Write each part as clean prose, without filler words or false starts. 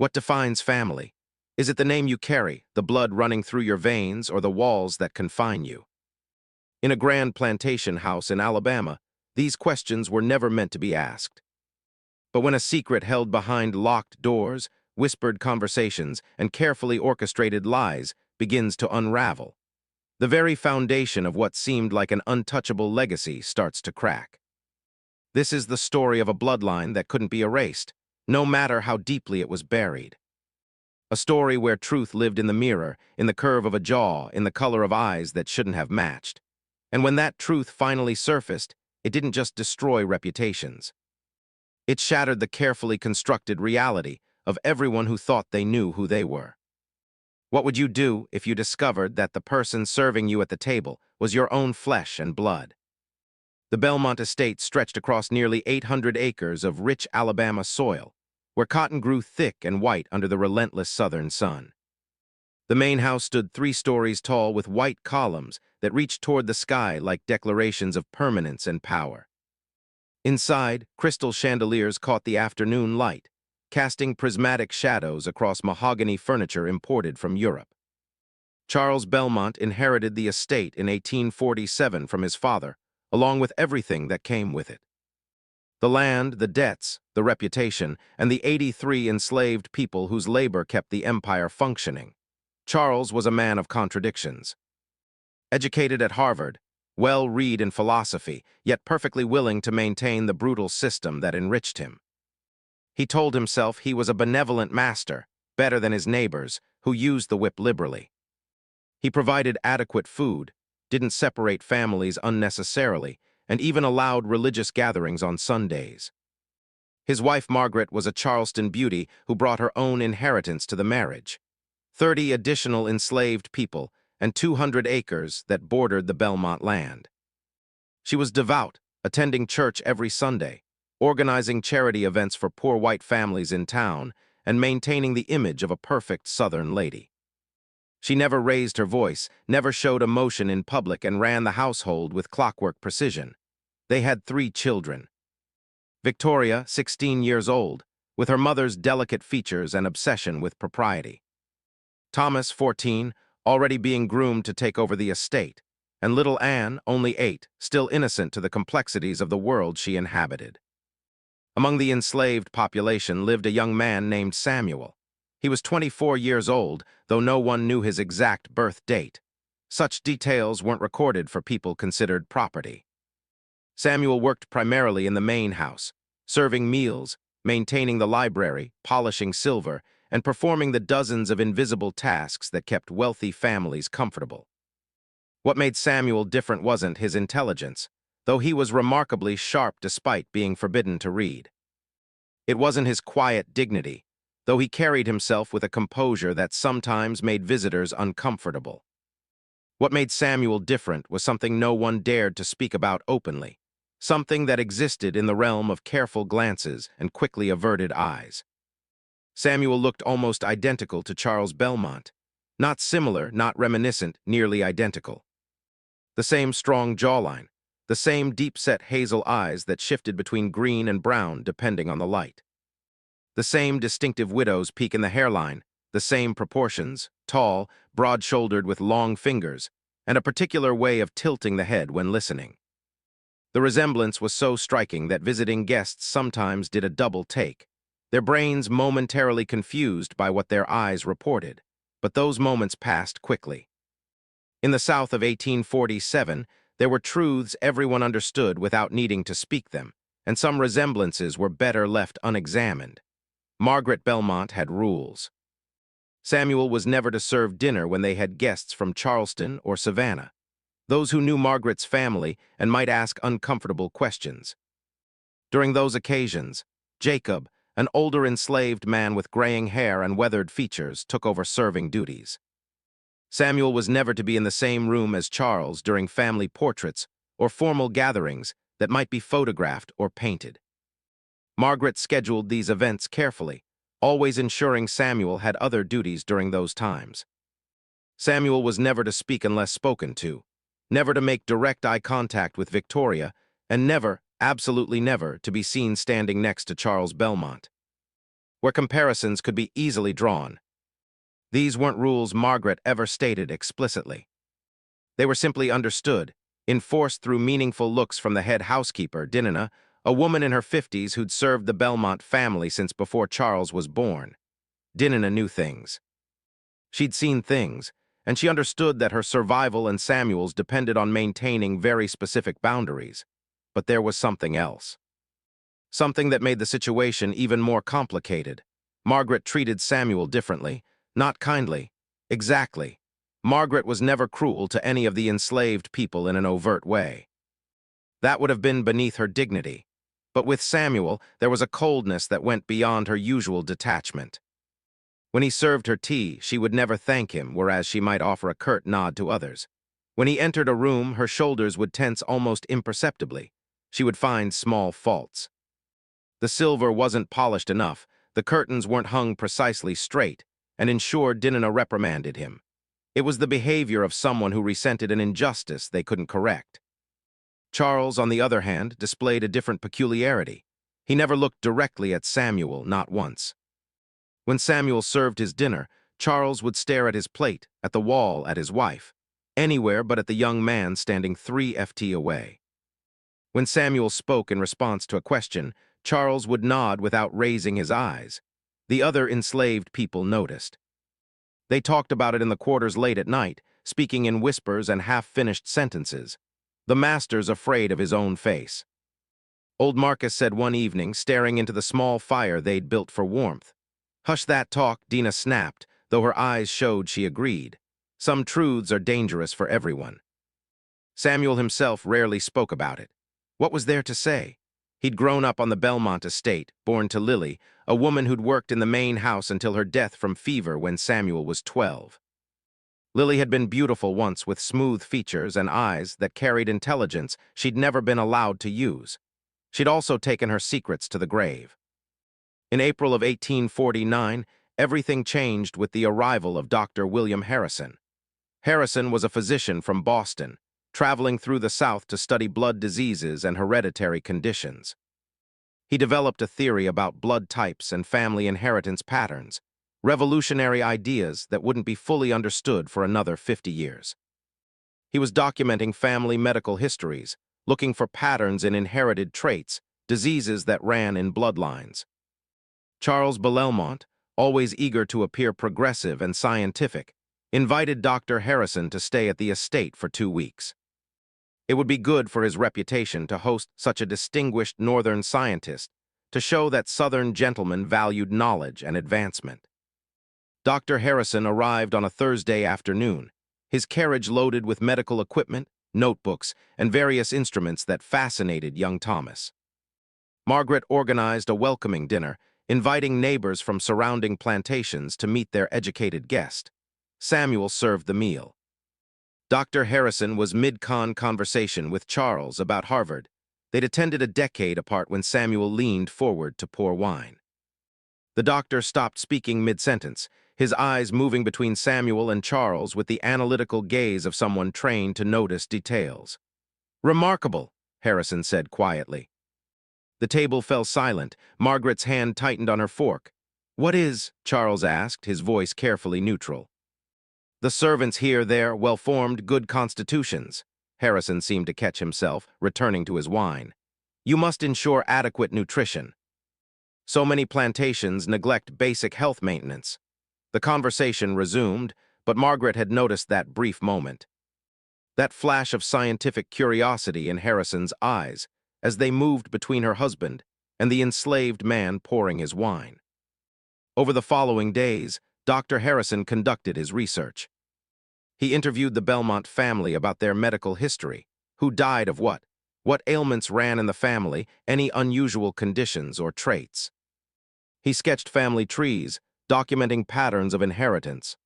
What defines family? Is it the name you carry, the blood running through your veins, or the walls that confine you? In a grand plantation house in Alabama, these questions were never meant to be asked. But when a secret held behind locked doors, whispered conversations, and carefully orchestrated lies begins to unravel, the very foundation of what seemed like an untouchable legacy starts to crack. This is the story of a bloodline that couldn't be erased, no matter how deeply it was buried. A story where truth lived in the mirror, in the curve of a jaw, in the color of eyes that shouldn't have matched. And when that truth finally surfaced, it didn't just destroy reputations. It shattered the carefully constructed reality of everyone who thought they knew who they were. What would you do if you discovered that the person serving you at the table was your own flesh and blood? The Belmont estate stretched across nearly 800 acres of rich Alabama soil, where cotton grew thick and white under the relentless southern sun. The main house stood 3 stories tall with white columns that reached toward the sky like declarations of permanence and power. Inside, crystal chandeliers caught the afternoon light, casting prismatic shadows across mahogany furniture imported from Europe. Charles Belmont inherited the estate in 1847 from his father, along with everything that came with it. The land, the debts, the reputation, and the 83 enslaved people whose labor kept the empire functioning. Charles was a man of contradictions. Educated at Harvard, well-read in philosophy, yet perfectly willing to maintain the brutal system that enriched him. He told himself he was a benevolent master, better than his neighbors, who used the whip liberally. He provided adequate food, didn't separate families unnecessarily, and even allowed religious gatherings on Sundays. His wife Margaret was a Charleston beauty who brought her own inheritance to the marriage. 30 additional enslaved people and 200 acres that bordered the Belmont land. She was devout, attending church every Sunday, organizing charity events for poor white families in town, and maintaining the image of a perfect Southern lady. She never raised her voice, never showed emotion in public, and ran the household with clockwork precision. They had 3 children. Victoria, 16 years old, with her mother's delicate features and obsession with propriety. Thomas, 14, already being groomed to take over the estate, and little Anne, only 8, still innocent to the complexities of the world she inhabited. Among the enslaved population lived a young man named Samuel. He was 24 years old, though no one knew his exact birth date. Such details weren't recorded for people considered property. Samuel worked primarily in the main house, serving meals, maintaining the library, polishing silver, and performing the dozens of invisible tasks that kept wealthy families comfortable. What made Samuel different wasn't his intelligence, though he was remarkably sharp despite being forbidden to read. It wasn't his quiet dignity, though he carried himself with a composure that sometimes made visitors uncomfortable. What made Samuel different was something no one dared to speak about openly, something that existed in the realm of careful glances and quickly averted eyes. Samuel looked almost identical to Charles Belmont. Not similar, not reminiscent, nearly identical. The same strong jawline, the same deep-set hazel eyes that shifted between green and brown depending on the light. The same distinctive widow's peak in the hairline, the same proportions, tall, broad-shouldered with long fingers, and a particular way of tilting the head when listening. The resemblance was so striking that visiting guests sometimes did a double take, their brains momentarily confused by what their eyes reported, but those moments passed quickly. In the South of 1847, there were truths everyone understood without needing to speak them, and some resemblances were better left unexamined. Margaret Belmont had rules. Samuel was never to serve dinner when they had guests from Charleston or Savannah, those who knew Margaret's family and might ask uncomfortable questions. During those occasions, Jacob, an older enslaved man with graying hair and weathered features, took over serving duties. Samuel was never to be in the same room as Charles during family portraits or formal gatherings that might be photographed or painted. Margaret scheduled these events carefully, always ensuring Samuel had other duties during those times. Samuel was never to speak unless spoken to, never to make direct eye contact with Victoria, and never, absolutely never, to be seen standing next to Charles Belmont. where comparisons could be easily drawn. These weren't rules Margaret ever stated explicitly. They were simply understood, enforced through meaningful looks from the head housekeeper, Dinah, a woman in her 50s who'd served the Belmont family since before Charles was born. Dinah knew things. She'd seen things, and she understood that her survival and Samuel's depended on maintaining very specific boundaries. But there was something else. Something that made the situation even more complicated. Margaret treated Samuel differently, not kindly. Exactly. Margaret was never cruel to any of the enslaved people in an overt way. That would have been beneath her dignity. But with Samuel, there was a coldness that went beyond her usual detachment. When he served her tea, she would never thank him, whereas she might offer a curt nod to others. When he entered a room, her shoulders would tense almost imperceptibly. She would find small faults. The silver wasn't polished enough, the curtains weren't hung precisely straight, and ensured Dinah reprimanded him. It was the behavior of someone who resented an injustice they couldn't correct. Charles, on the other hand, displayed a different peculiarity. He never looked directly at Samuel, not once. When Samuel served his dinner, Charles would stare at his plate, at the wall, at his wife, anywhere but at the young man standing 3 feet away. When Samuel spoke in response to a question, Charles would nod without raising his eyes. The other enslaved people noticed. They talked about it in the quarters late at night, speaking in whispers and half-finished sentences. The master's afraid of his own face. Old Marcus said one evening, staring into the small fire they'd built for warmth. "Hush that talk," Dinah snapped, though her eyes showed she agreed. Some truths are dangerous for everyone. Samuel himself rarely spoke about it. What was there to say? He'd grown up on the Belmont estate, born to Lily, a woman who'd worked in the main house until her death from fever when Samuel was 12. Lily had been beautiful once, with smooth features and eyes that carried intelligence she'd never been allowed to use. She'd also taken her secrets to the grave. In April of 1849, everything changed with the arrival of Dr. William Harrison. Harrison was a physician from Boston, traveling through the South to study blood diseases and hereditary conditions. He developed a theory about blood types and family inheritance patterns, revolutionary ideas that wouldn't be fully understood for another 50 years. He was documenting family medical histories, looking for patterns in inherited traits, diseases that ran in bloodlines. Charles Belmont, always eager to appear progressive and scientific, invited Dr. Harrison to stay at the estate for 2 weeks. It would be good for his reputation to host such a distinguished Northern scientist, to show that Southern gentlemen valued knowledge and advancement. Dr. Harrison arrived on a Thursday afternoon, his carriage loaded with medical equipment, notebooks, and various instruments that fascinated young Thomas. Margaret organized a welcoming dinner, inviting neighbors from surrounding plantations to meet their educated guest. Samuel served the meal. Dr. Harrison was mid-con conversation with Charles about Harvard. They'd attended a decade apart when Samuel leaned forward to pour wine. The doctor stopped speaking mid-sentence, his eyes moving between Samuel and Charles with the analytical gaze of someone trained to notice details. "Remarkable," Harrison said quietly. The table fell silent. Margaret's hand tightened on her fork. "What is?" Charles asked, his voice carefully neutral. "The servants here, they're well-formed, good constitutions." Harrison seemed to catch himself, returning to his wine. "You must ensure adequate nutrition. So many plantations neglect basic health maintenance." The conversation resumed, but Margaret had noticed that brief moment. That flash of scientific curiosity in Harrison's eyes, as they moved between her husband and the enslaved man pouring his wine. Over the following days, Dr. Harrison conducted his research. He interviewed the Belmont family about their medical history, who died of what ailments ran in the family, any unusual conditions or traits. He sketched family trees, documenting patterns of inheritance.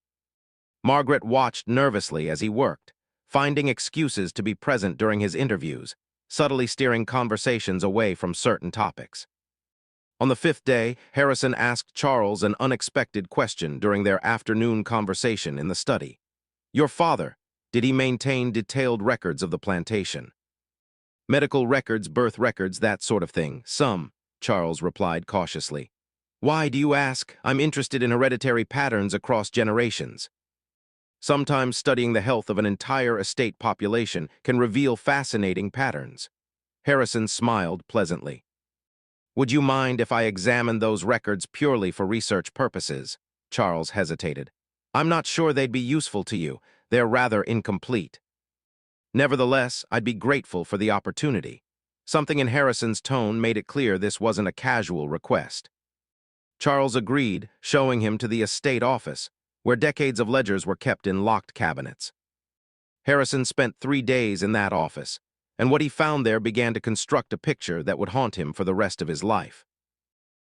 Margaret watched nervously as he worked, finding excuses to be present during his interviews, subtly steering conversations away from certain topics. On the 5th day, Harrison asked Charles an unexpected question during their afternoon conversation in the study. "Your father, did he maintain detailed records of the plantation?" "Medical records, birth records, that sort of thing. Some," Charles replied cautiously. Why, do you ask? I'm interested in hereditary patterns across generations. Sometimes studying the health of an entire estate population can reveal fascinating patterns. Harrison smiled pleasantly. Would you mind if I examined those records purely for research purposes? Charles hesitated. I'm not sure they'd be useful to you. They're rather incomplete. Nevertheless, I'd be grateful for the opportunity. Something in Harrison's tone made it clear this wasn't a casual request. Charles agreed, showing him to the estate office, where decades of ledgers were kept in locked cabinets. Harrison spent 3 days in that office, and what he found there began to construct a picture that would haunt him for the rest of his life.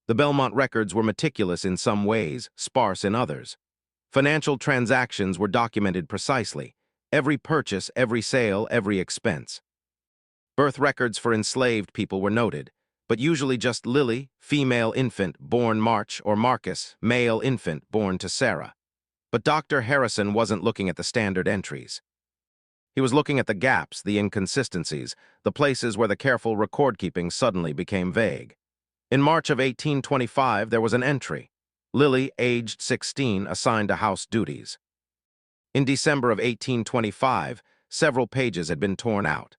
The Belmont records were meticulous in some ways, sparse in others. Financial transactions were documented precisely, every purchase, every sale, every expense. Birth records for enslaved people were noted, but usually just Lily, female infant born March, or Marcus, male infant born to Sarah. But Dr. Harrison wasn't looking at the standard entries. He was looking at the gaps, the inconsistencies, the places where the careful record-keeping suddenly became vague. In March of 1825, there was an entry. Lily, aged 16, assigned to house duties. In December of 1825, several pages had been torn out.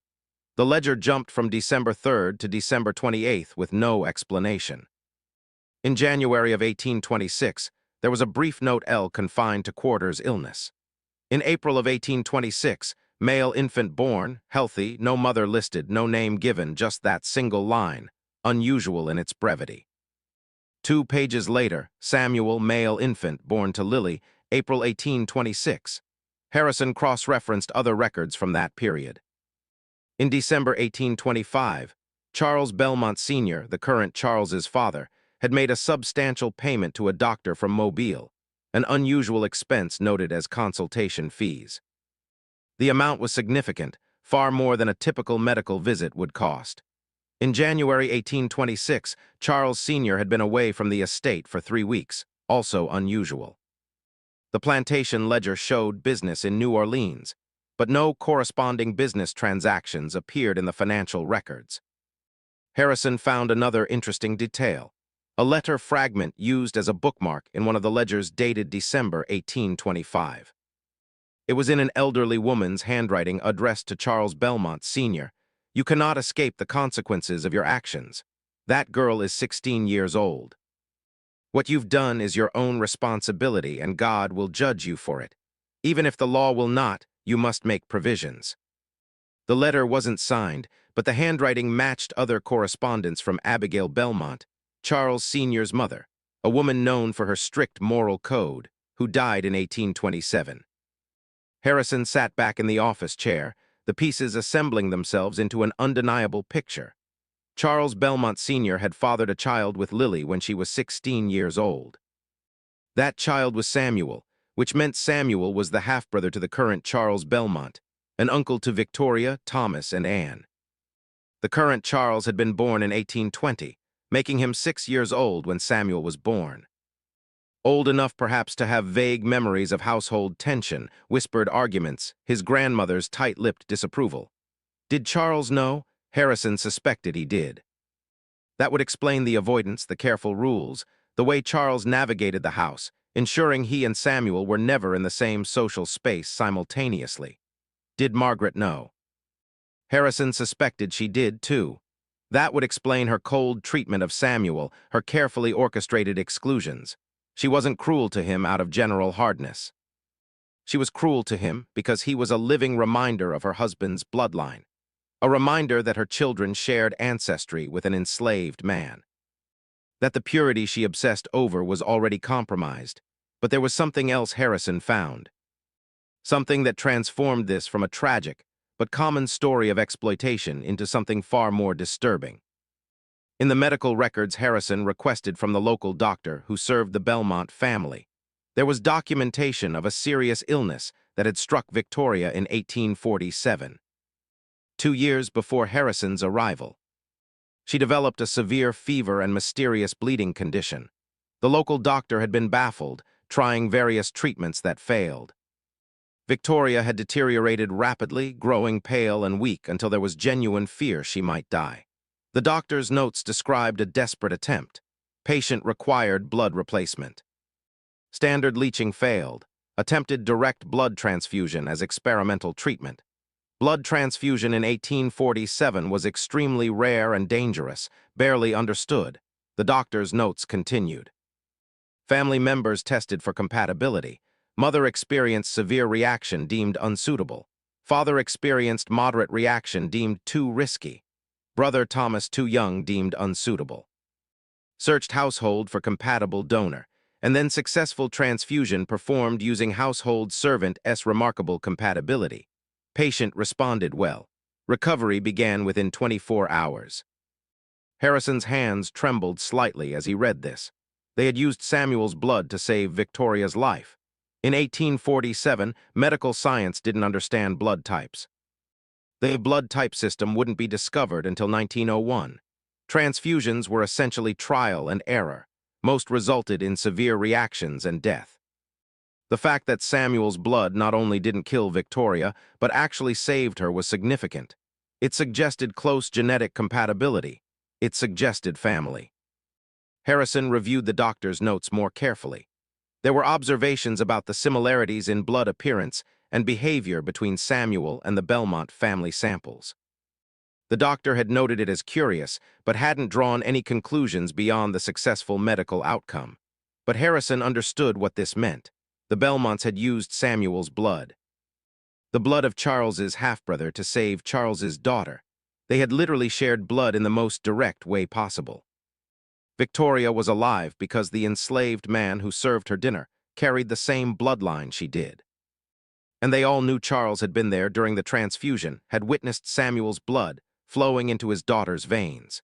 The ledger jumped from December 3rd to December 28th with no explanation. In January of 1826, there was a brief note L confined to quarters illness. In April of 1826, male infant born, healthy, no mother listed, no name given, just that single line, unusual in its brevity. 2 pages later, Samuel, male infant born to Lily, April 1826. Harrison cross-referenced other records from that period. In December 1825, Charles Belmont Sr., the current Charles's father, had made a substantial payment to a doctor from Mobile, an unusual expense noted as consultation fees. The amount was significant, far more than a typical medical visit would cost. In January 1826, Charles Sr. had been away from the estate for 3 weeks, also unusual. The plantation ledger showed business in New Orleans, but no corresponding business transactions appeared in the financial records. Harrison found another interesting detail, a letter fragment used as a bookmark in one of the ledgers dated December 1825. It was in an elderly woman's handwriting addressed to Charles Belmont Sr. You cannot escape the consequences of your actions. That girl is 16 years old. What you've done is your own responsibility, and God will judge you for it. Even if the law will not, you must make provisions. The letter wasn't signed, but the handwriting matched other correspondence from Abigail Belmont, Charles Sr.'s mother, a woman known for her strict moral code, who died in 1827. Harrison sat back in the office chair, the pieces assembling themselves into an undeniable picture. Charles Belmont Sr. had fathered a child with Lily when she was 16 years old. That child was Samuel, which meant Samuel was the half-brother to the current Charles Belmont, an uncle to Victoria, Thomas, and Anne. The current Charles had been born in 1820, making him 6 years old when Samuel was born. Old enough perhaps to have vague memories of household tension, whispered arguments, his grandmother's tight-lipped disapproval. Did Charles know? Harrison suspected he did. That would explain the avoidance, the careful rules, the way Charles navigated the house, ensuring he and Samuel were never in the same social space simultaneously. Did Margaret know? Harrison suspected she did, too. That would explain her cold treatment of Samuel, her carefully orchestrated exclusions. She wasn't cruel to him out of general hardness. She was cruel to him because he was a living reminder of her husband's bloodline, a reminder that her children shared ancestry with an enslaved man. That the purity she obsessed over was already compromised, but there was something else Harrison found. Something that transformed this from a tragic but common story of exploitation into something far more disturbing. In the medical records Harrison requested from the local doctor who served the Belmont family, there was documentation of a serious illness that had struck Victoria in 1847. 2 years before Harrison's arrival. She developed a severe fever and mysterious bleeding condition. The local doctor had been baffled, trying various treatments that failed. Victoria had deteriorated rapidly, growing pale and weak until there was genuine fear she might die. The doctor's notes described a desperate attempt. Patient required blood replacement. Standard leaching failed. Attempted direct blood transfusion as experimental treatment. Blood transfusion in 1847 was extremely rare and dangerous, barely understood. The doctor's notes continued. Family members tested for compatibility. Mother experienced severe reaction deemed unsuitable. Father experienced moderate reaction deemed too risky. Brother Thomas too young deemed unsuitable. Searched household for compatible donor, and then successful transfusion performed using household servant S remarkable compatibility. Patient responded well. Recovery began within 24 hours. Harrison's hands trembled slightly as he read this. They had used Samuel's blood to save Victoria's life. In 1847, medical science didn't understand blood types. The blood type system wouldn't be discovered until 1901. Transfusions were essentially trial and error. Most resulted in severe reactions and death. The fact that Samuel's blood not only didn't kill Victoria, but actually saved her was significant. It suggested close genetic compatibility. It suggested family. Harrison reviewed the doctor's notes more carefully. There were observations about the similarities in blood appearance and behavior between Samuel and the Belmont family samples. The doctor had noted it as curious, but hadn't drawn any conclusions beyond the successful medical outcome. But Harrison understood what this meant. The Belmonts had used Samuel's blood. The blood of Charles's half-brother to save Charles's daughter. They had literally shared blood in the most direct way possible. Victoria was alive because the enslaved man who served her dinner carried the same bloodline she did. And they all knew Charles had been there during the transfusion, had witnessed Samuel's blood flowing into his daughter's veins.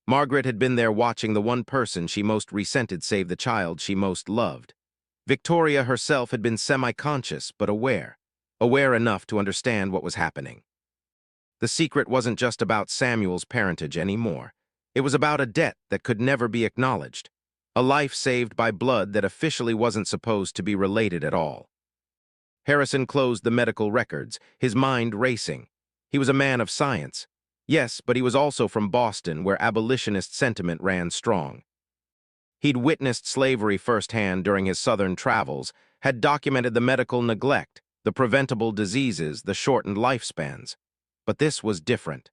Margaret had been there watching the one person she most resented save the child she most loved. Victoria herself had been semi-conscious but aware enough to understand what was happening. The secret wasn't just about Samuel's parentage anymore. It was about a debt that could never be acknowledged, a life saved by blood that officially wasn't supposed to be related at all. Harrison closed the medical records, his mind racing. He was a man of science. Yes, but he was also from Boston, where abolitionist sentiment ran strong. He'd witnessed slavery firsthand during his southern travels, had documented the medical neglect, the preventable diseases, the shortened lifespans. But this was different.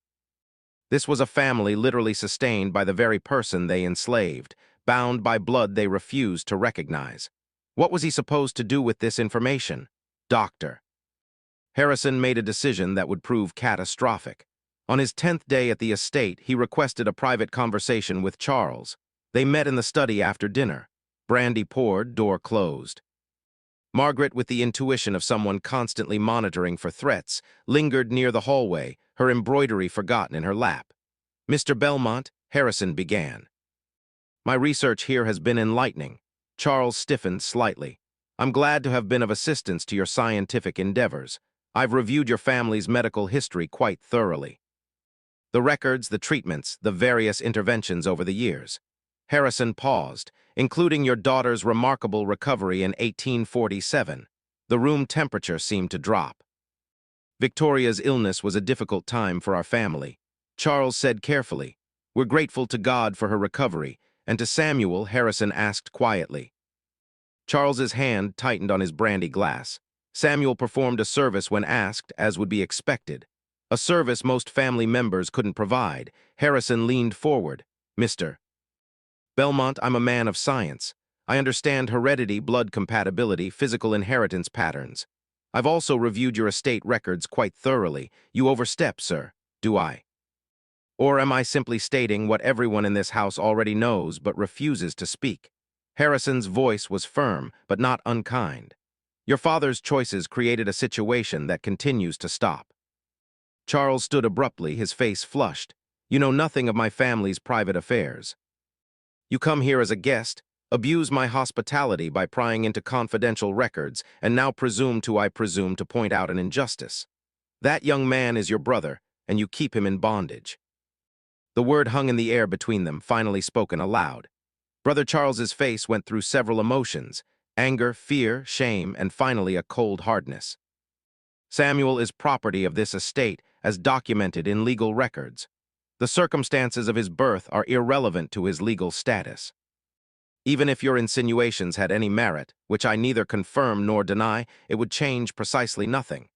This was a family literally sustained by the very person they enslaved, bound by blood they refused to recognize. What was he supposed to do with this information? Doctor. Harrison made a decision that would prove catastrophic. On his 10th day at the estate, he requested a private conversation with Charles. They met in the study after dinner. Brandy poured, door closed. Margaret, with the intuition of someone constantly monitoring for threats, lingered near the hallway, her embroidery forgotten in her lap. "Mr. Belmont," Harrison began. "My research here has been enlightening." Charles stiffened slightly. "I'm glad to have been of assistance to your scientific endeavors. I've reviewed your family's medical history quite thoroughly. The records, the treatments, the various interventions over the years." Harrison paused, "including your daughter's remarkable recovery in 1847. The room temperature seemed to drop. "Victoria's illness was a difficult time for our family." Charles said carefully. "We're grateful to God for her recovery," and to Samuel, Harrison asked quietly. Charles's hand tightened on his brandy glass. Samuel performed a service when asked, as would be expected. A service most family members couldn't provide. Harrison leaned forward. "Mr. Belmont, I'm a man of science. I understand heredity, blood compatibility, physical inheritance patterns. I've also reviewed your estate records quite thoroughly. You overstep, sir. Do I? Or am I simply stating what everyone in this house already knows but refuses to speak?" Harrison's voice was firm, but not unkind. "Your father's choices created a situation that continues to stop." Charles stood abruptly, his face flushed. "You know nothing of my family's private affairs. You come here as a guest, abuse my hospitality by prying into confidential records, and now presume to point out an injustice. That young man is your brother, and you keep him in bondage." The word hung in the air between them, finally spoken aloud. Brother Charles's face went through several emotions: anger, fear, shame, and finally a cold hardness. "Samuel is property of this estate, as documented in legal records. The circumstances of his birth are irrelevant to his legal status. Even if your insinuations had any merit, which I neither confirm nor deny, it would change precisely nothing.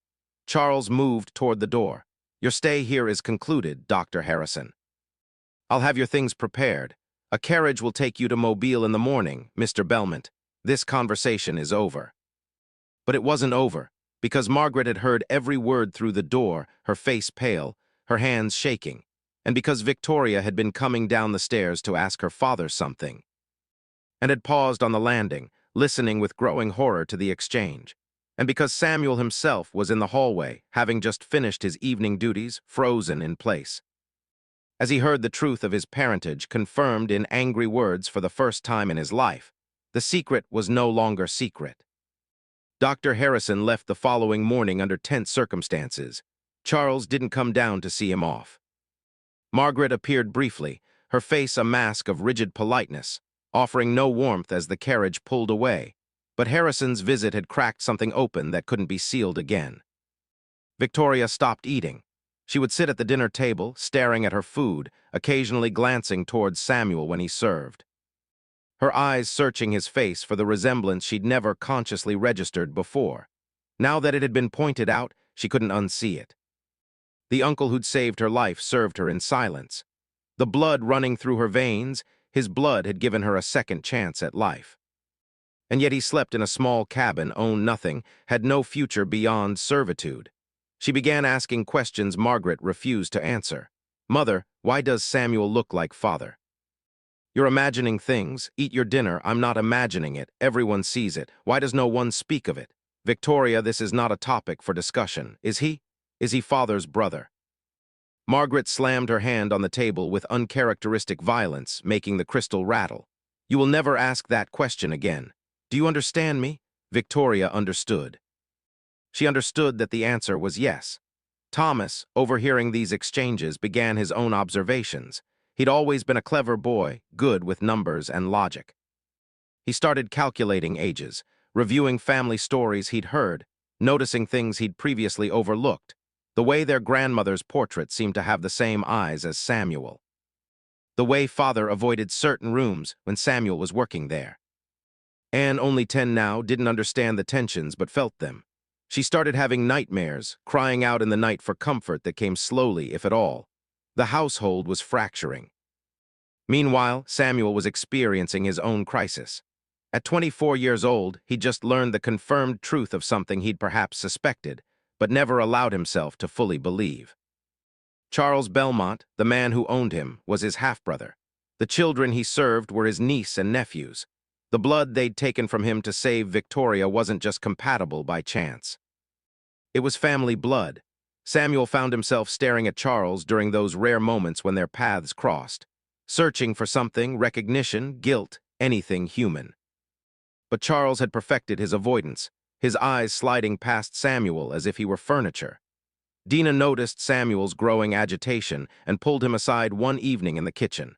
Charles moved toward the door. Your stay here is concluded, Dr. Harrison. I'll have your things prepared. A carriage will take you to Mobile in the morning, Mr. Belmont. This conversation is over. But it wasn't over, because Margaret had heard every word through the door, her face pale, her hands shaking, and because Victoria had been coming down the stairs to ask her father something, and had paused on the landing, listening with growing horror to the exchange, and because Samuel himself was in the hallway, having just finished his evening duties, frozen in place. As he heard the truth of his parentage confirmed in angry words for the first time in his life, the secret was no longer secret. Dr. Harrison left the following morning under tense circumstances. Charles didn't come down to see him off. Margaret appeared briefly, her face a mask of rigid politeness, offering no warmth as the carriage pulled away, but Harrison's visit had cracked something open that couldn't be sealed again. Victoria stopped eating. She would sit at the dinner table, staring at her food, occasionally glancing towards Samuel when he served, her eyes searching his face for the resemblance she'd never consciously registered before. Now that it had been pointed out, she couldn't unsee it. The uncle who'd saved her life served her in silence. The blood running through her veins, his blood had given her a second chance at life. And yet he slept in a small cabin, owned nothing, had no future beyond servitude. She began asking questions Margaret refused to answer. Mother, why does Samuel look like father? You're imagining things. Eat your dinner. I'm not imagining it. Everyone sees it. Why does no one speak of it? Victoria, this is not a topic for discussion. Is he? Is he father's brother? Margaret slammed her hand on the table with uncharacteristic violence, making the crystal rattle. You will never ask that question again. Do you understand me? Victoria understood. She understood that the answer was yes. Thomas, overhearing these exchanges, began his own observations. He'd always been a clever boy, good with numbers and logic. He started calculating ages, reviewing family stories he'd heard, noticing things he'd previously overlooked. The way their grandmother's portrait seemed to have the same eyes as Samuel. The way father avoided certain rooms when Samuel was working there. Anne, only 10 now, didn't understand the tensions but felt them. She started having nightmares, crying out in the night for comfort that came slowly, if at all. The household was fracturing. Meanwhile, Samuel was experiencing his own crisis. At 24 years old, he'd just learned the confirmed truth of something he'd perhaps suspected, but never allowed himself to fully believe. Charles Belmont, the man who owned him, was his half-brother. The children he served were his niece and nephews. The blood they'd taken from him to save Victoria wasn't just compatible by chance. It was family blood. Samuel found himself staring at Charles during those rare moments when their paths crossed, searching for something, recognition, guilt, anything human. But Charles had perfected his avoidance, his eyes sliding past Samuel as if he were furniture. Dina noticed Samuel's growing agitation and pulled him aside one evening in the kitchen.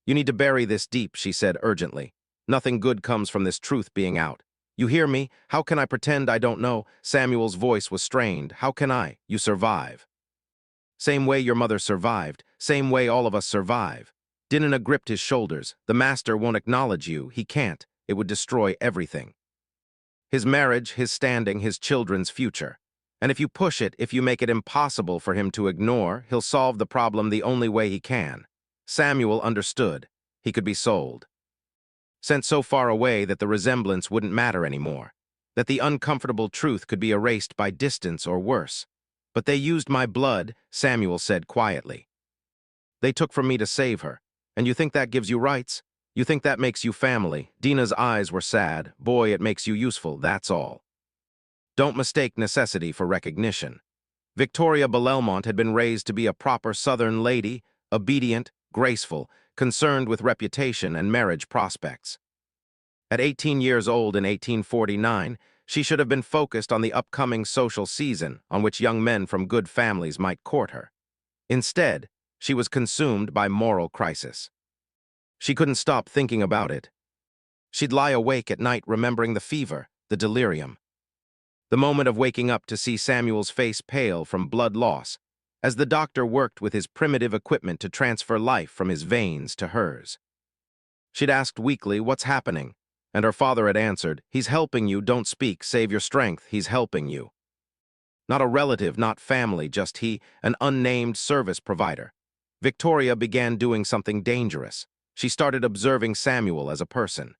You need to bury this deep, she said urgently. Nothing good comes from this truth being out. You hear me? How can I pretend I don't know? Samuel's voice was strained. How can I? You survive. Same way your mother survived, same way all of us survive. Dinah gripped his shoulders. The master won't acknowledge you. He can't. It would destroy everything. His marriage, his standing, his children's future. And if you push it, if you make it impossible for him to ignore, he'll solve the problem the only way he can. Samuel understood. He could be sold. Sent so far away that the resemblance wouldn't matter anymore, that the uncomfortable truth could be erased by distance or worse. But they used my blood, Samuel said quietly. They took from me to save her. And you think that gives you rights? You think that makes you family? Dina's eyes were sad. Boy, it makes you useful, that's all. Don't mistake necessity for recognition. Victoria Belmont had been raised to be a proper Southern lady, obedient, graceful, concerned with reputation and marriage prospects. At 18 years old in 1849, she should have been focused on the upcoming social season on which young men from good families might court her. Instead, she was consumed by moral crisis. She couldn't stop thinking about it. She'd lie awake at night remembering the fever, the delirium. The moment of waking up to see Samuel's face pale from blood loss, as the doctor worked with his primitive equipment to transfer life from his veins to hers. She'd asked weakly, "What's happening?" And her father had answered, "He's helping you, don't speak, save your strength, he's helping you." Not a relative, not family, just he, an unnamed service provider. Victoria began doing something dangerous. She started observing Samuel as a person.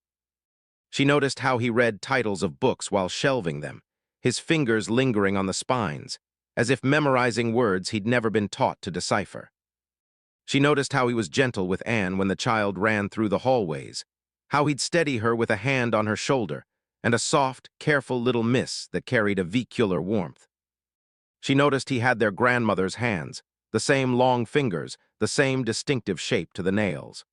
She noticed how he read titles of books while shelving them, his fingers lingering on the spines, as if memorizing words he'd never been taught to decipher. She noticed how he was gentle with Anne when the child ran through the hallways, how he'd steady her with a hand on her shoulder, and a soft, careful little miss that carried a vehicular warmth. She noticed he had their grandmother's hands, the same long fingers, the same distinctive shape to the nails.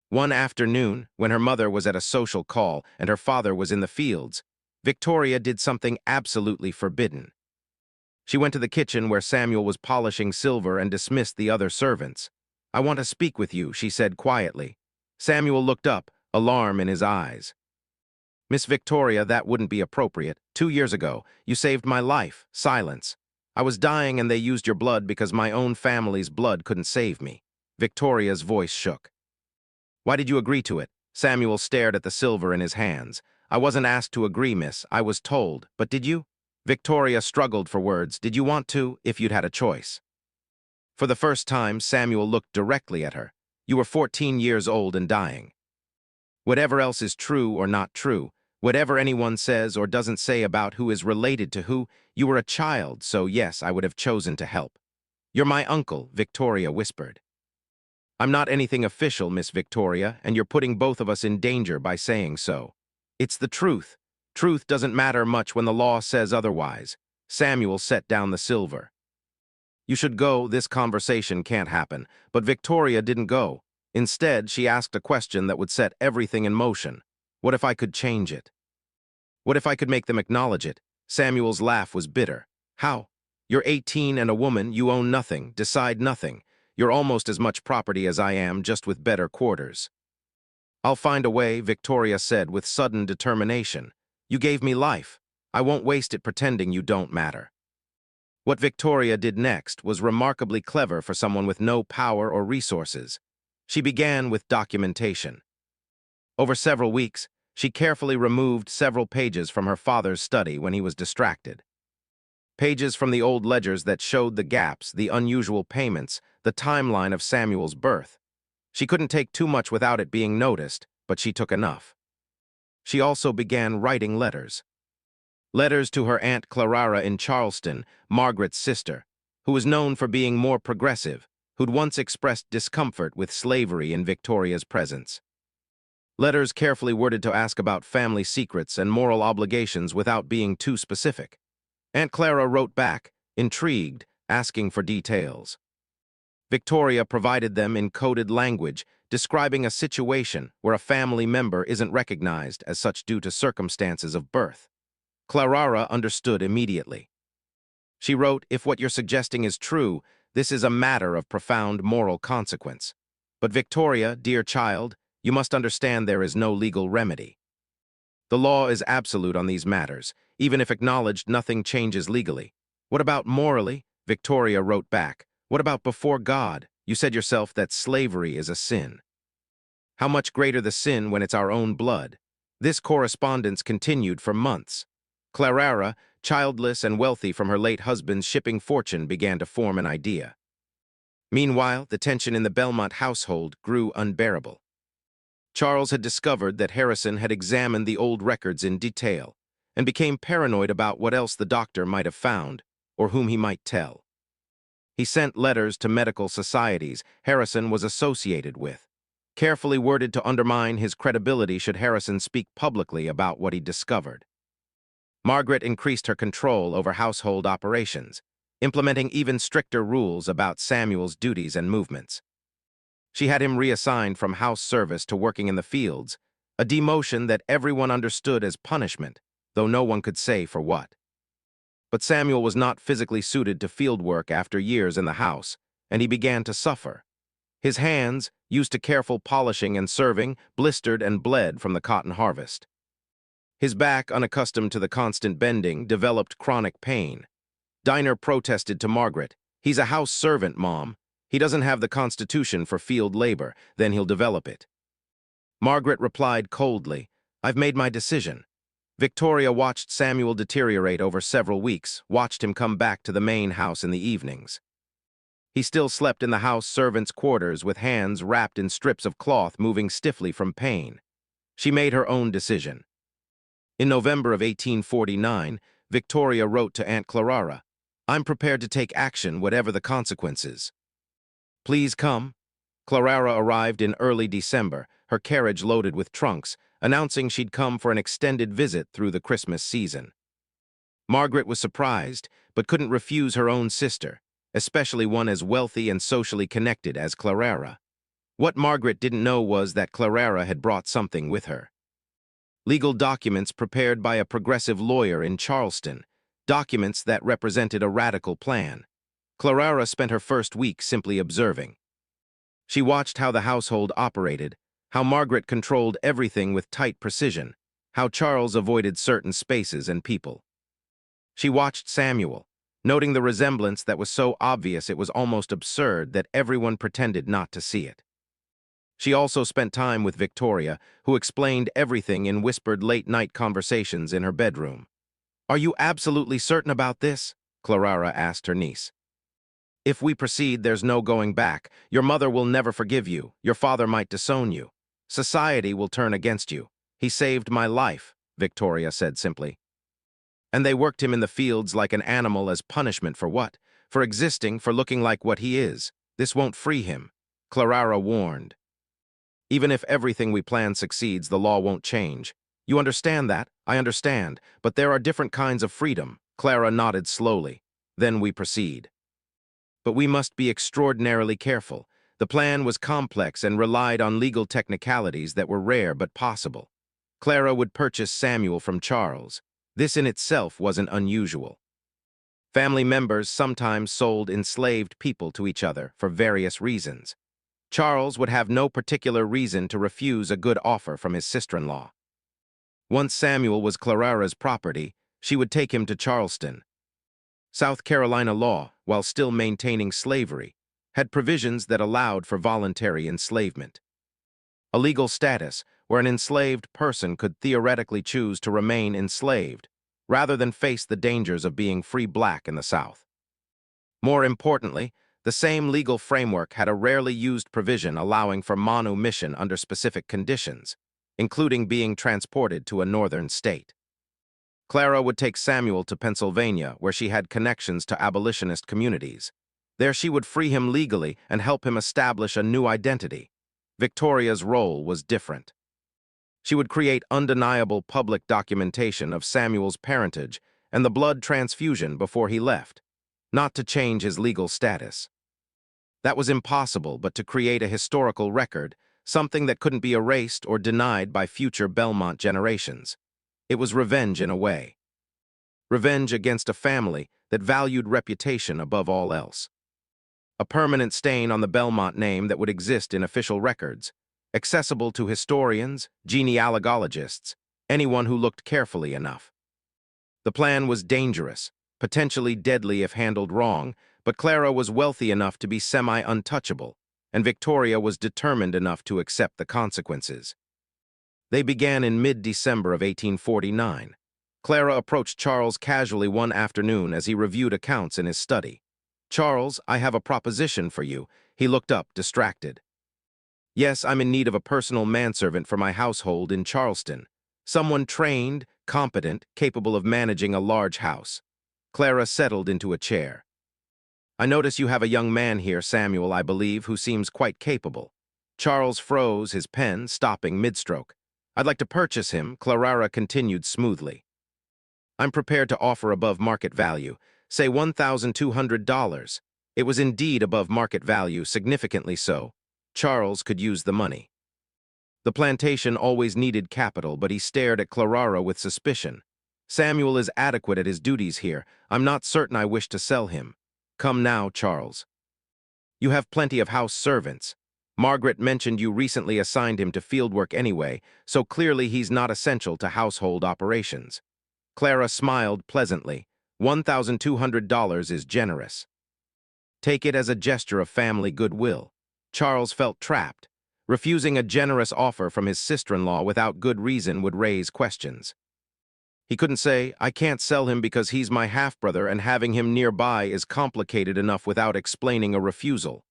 One afternoon, when her mother was at a social call and her father was in the fields, Victoria did something absolutely forbidden. She went to the kitchen where Samuel was polishing silver and dismissed the other servants. "I want to speak with you," she said quietly. Samuel looked up, alarm in his eyes. "Miss Victoria, that wouldn't be appropriate. 2 years ago, you saved my life." Silence. "I was dying and they used your blood because my own family's blood couldn't save me." Victoria's voice shook. "Why did you agree to it?" Samuel stared at the silver in his hands. "I wasn't asked to agree, miss. I was told. But did you?" Victoria struggled for words. "Did you want to, if you'd had a choice?" For the first time, Samuel looked directly at her. "You were 14 years old and dying. Whatever else is true or not true, whatever anyone says or doesn't say about who is related to who, you were a child, so yes, I would have chosen to help." "You're my uncle," Victoria whispered. "I'm not anything official, Miss Victoria, and you're putting both of us in danger by saying so." "It's the truth. Truth doesn't matter much when the law says otherwise." Samuel set down the silver. "You should go, this conversation can't happen." But Victoria didn't go. Instead, she asked a question that would set everything in motion. What if I could change it? What if I could make them acknowledge it? Samuel's laugh was bitter. "How? You're 18 and a woman, you own nothing, decide nothing. You're almost as much property as I am, just with better quarters." "I'll find a way," Victoria said with sudden determination. "You gave me life. I won't waste it pretending you don't matter." What Victoria did next was remarkably clever for someone with no power or resources. She began with documentation. Over several weeks, she carefully removed several pages from her father's study when he was distracted. Pages from the old ledgers that showed the gaps, the unusual payments, the timeline of Samuel's birth. She couldn't take too much without it being noticed, but she took enough. She also began writing letters. Letters to her Aunt Clara in Charleston, Margaret's sister, who was known for being more progressive, who'd once expressed discomfort with slavery in Victoria's presence. Letters carefully worded to ask about family secrets and moral obligations without being too specific. Aunt Clara wrote back, intrigued, asking for details. Victoria provided them in coded language, describing a situation where a family member isn't recognized as such due to circumstances of birth. Clara understood immediately. She wrote, "If what you're suggesting is true, this is a matter of profound moral consequence. But Victoria, dear child, you must understand there is no legal remedy. The law is absolute on these matters. Even if acknowledged, nothing changes legally. What about morally?" Victoria wrote back. "What about before God? You said yourself that slavery is a sin. How much greater the sin when it's our own blood?" This correspondence continued for months. Clara, childless and wealthy from her late husband's shipping fortune, began to form an idea. Meanwhile, the tension in the Belmont household grew unbearable. Charles had discovered that Harrison had examined the old records in detail and became paranoid about what else the doctor might have found or whom he might tell. He sent letters to medical societies Harrison was associated with, carefully worded to undermine his credibility should Harrison speak publicly about what he discovered. Margaret increased her control over household operations, implementing even stricter rules about Samuel's duties and movements. She had him reassigned from house service to working in the fields, a demotion that everyone understood as punishment, though no one could say for what. But Samuel was not physically suited to field work after years in the house, and he began to suffer. His hands, used to careful polishing and serving, blistered and bled from the cotton harvest. His back, unaccustomed to the constant bending, developed chronic pain. Diner protested to Margaret, "He's a house servant, Mom. He doesn't have the constitution for field labor, then he'll develop it." Margaret replied coldly, "I've made my decision." Victoria watched Samuel deteriorate over several weeks, watched him come back to the main house in the evenings. He still slept in the house servants' quarters with hands wrapped in strips of cloth moving stiffly from pain. She made her own decision. In November of 1849, Victoria wrote to Aunt Clara, "I'm prepared to take action, whatever the consequences. Please come." Clara arrived in early December, her carriage loaded with trunks, announcing she'd come for an extended visit through the Christmas season. Margaret was surprised, but couldn't refuse her own sister, especially one as wealthy and socially connected as Clara. What Margaret didn't know was that Clara had brought something with her. Legal documents prepared by a progressive lawyer in Charleston, documents that represented a radical plan. Clara spent her first week simply observing. She watched how the household operated, how Margaret controlled everything with tight precision, how Charles avoided certain spaces and people. She watched Samuel, noting the resemblance that was so obvious it was almost absurd that everyone pretended not to see it. She also spent time with Victoria, who explained everything in whispered late-night conversations in her bedroom. "Are you absolutely certain about this?" Clara asked her niece. "If we proceed, there's no going back. Your mother will never forgive you. Your father might disown you. Society will turn against you. He saved my life," Victoria said simply. "And they worked him in the fields like an animal as punishment for what? For existing, for looking like what he is. This won't free him," Clara warned. "Even if everything we plan succeeds, the law won't change. You understand that? I understand. But there are different kinds of freedom." Clara nodded slowly. "Then we proceed. But we must be extraordinarily careful. The plan was complex and relied on legal technicalities that were rare but possible. Clara would purchase Samuel from Charles. This in itself wasn't unusual. Family members sometimes sold enslaved people to each other for various reasons. Charles would have no particular reason to refuse a good offer from his sister-in-law. Once Samuel was Clara's property, she would take him to Charleston. South Carolina law, while still maintaining slavery, had provisions that allowed for voluntary enslavement. A legal status where an enslaved person could theoretically choose to remain enslaved, rather than face the dangers of being free black in the South. More importantly, the same legal framework had a rarely used provision allowing for manumission under specific conditions, including being transported to a northern state. Clara would take Samuel to Pennsylvania, where she had connections to abolitionist communities. There she would free him legally and help him establish a new identity. Victoria's role was different. She would create undeniable public documentation of Samuel's parentage and the blood transfusion before he left, not to change his legal status. That was impossible, but to create a historical record, something that couldn't be erased or denied by future Belmont generations. It was revenge in a way. Revenge against a family that valued reputation above all else. A permanent stain on the Belmont name that would exist in official records, accessible to historians, genealogists, anyone who looked carefully enough. The plan was dangerous, potentially deadly if handled wrong, but Clara was wealthy enough to be semi-untouchable, and Victoria was determined enough to accept the consequences. They began in mid-December of 1849. Clara approached Charles casually one afternoon as he reviewed accounts in his study. "Charles, I have a proposition for you." He looked up, distracted. "Yes, I'm in need of a personal manservant for my household in Charleston. Someone trained, competent, capable of managing a large house." Clara settled into a chair. "I notice you have a young man here, Samuel, I believe, who seems quite capable." Charles froze, his pen stopping mid-stroke. "I'd like to purchase him," Clara continued smoothly. "I'm prepared to offer above market value, say $1,200. It was indeed above market value, significantly so. Charles could use the money. The plantation always needed capital, but he stared at Clara with suspicion. "Samuel is adequate at his duties here. I'm not certain I wish to sell him." "Come now, Charles. You have plenty of house servants. Margaret mentioned you recently assigned him to fieldwork anyway, so clearly he's not essential to household operations." Clara smiled pleasantly. $1,200 is generous. Take it as a gesture of family goodwill. Charles felt trapped. Refusing a generous offer from his sister-in-law without good reason would raise questions. He couldn't say, "I can't sell him because he's my half-brother and having him nearby is complicated enough without explaining a refusal."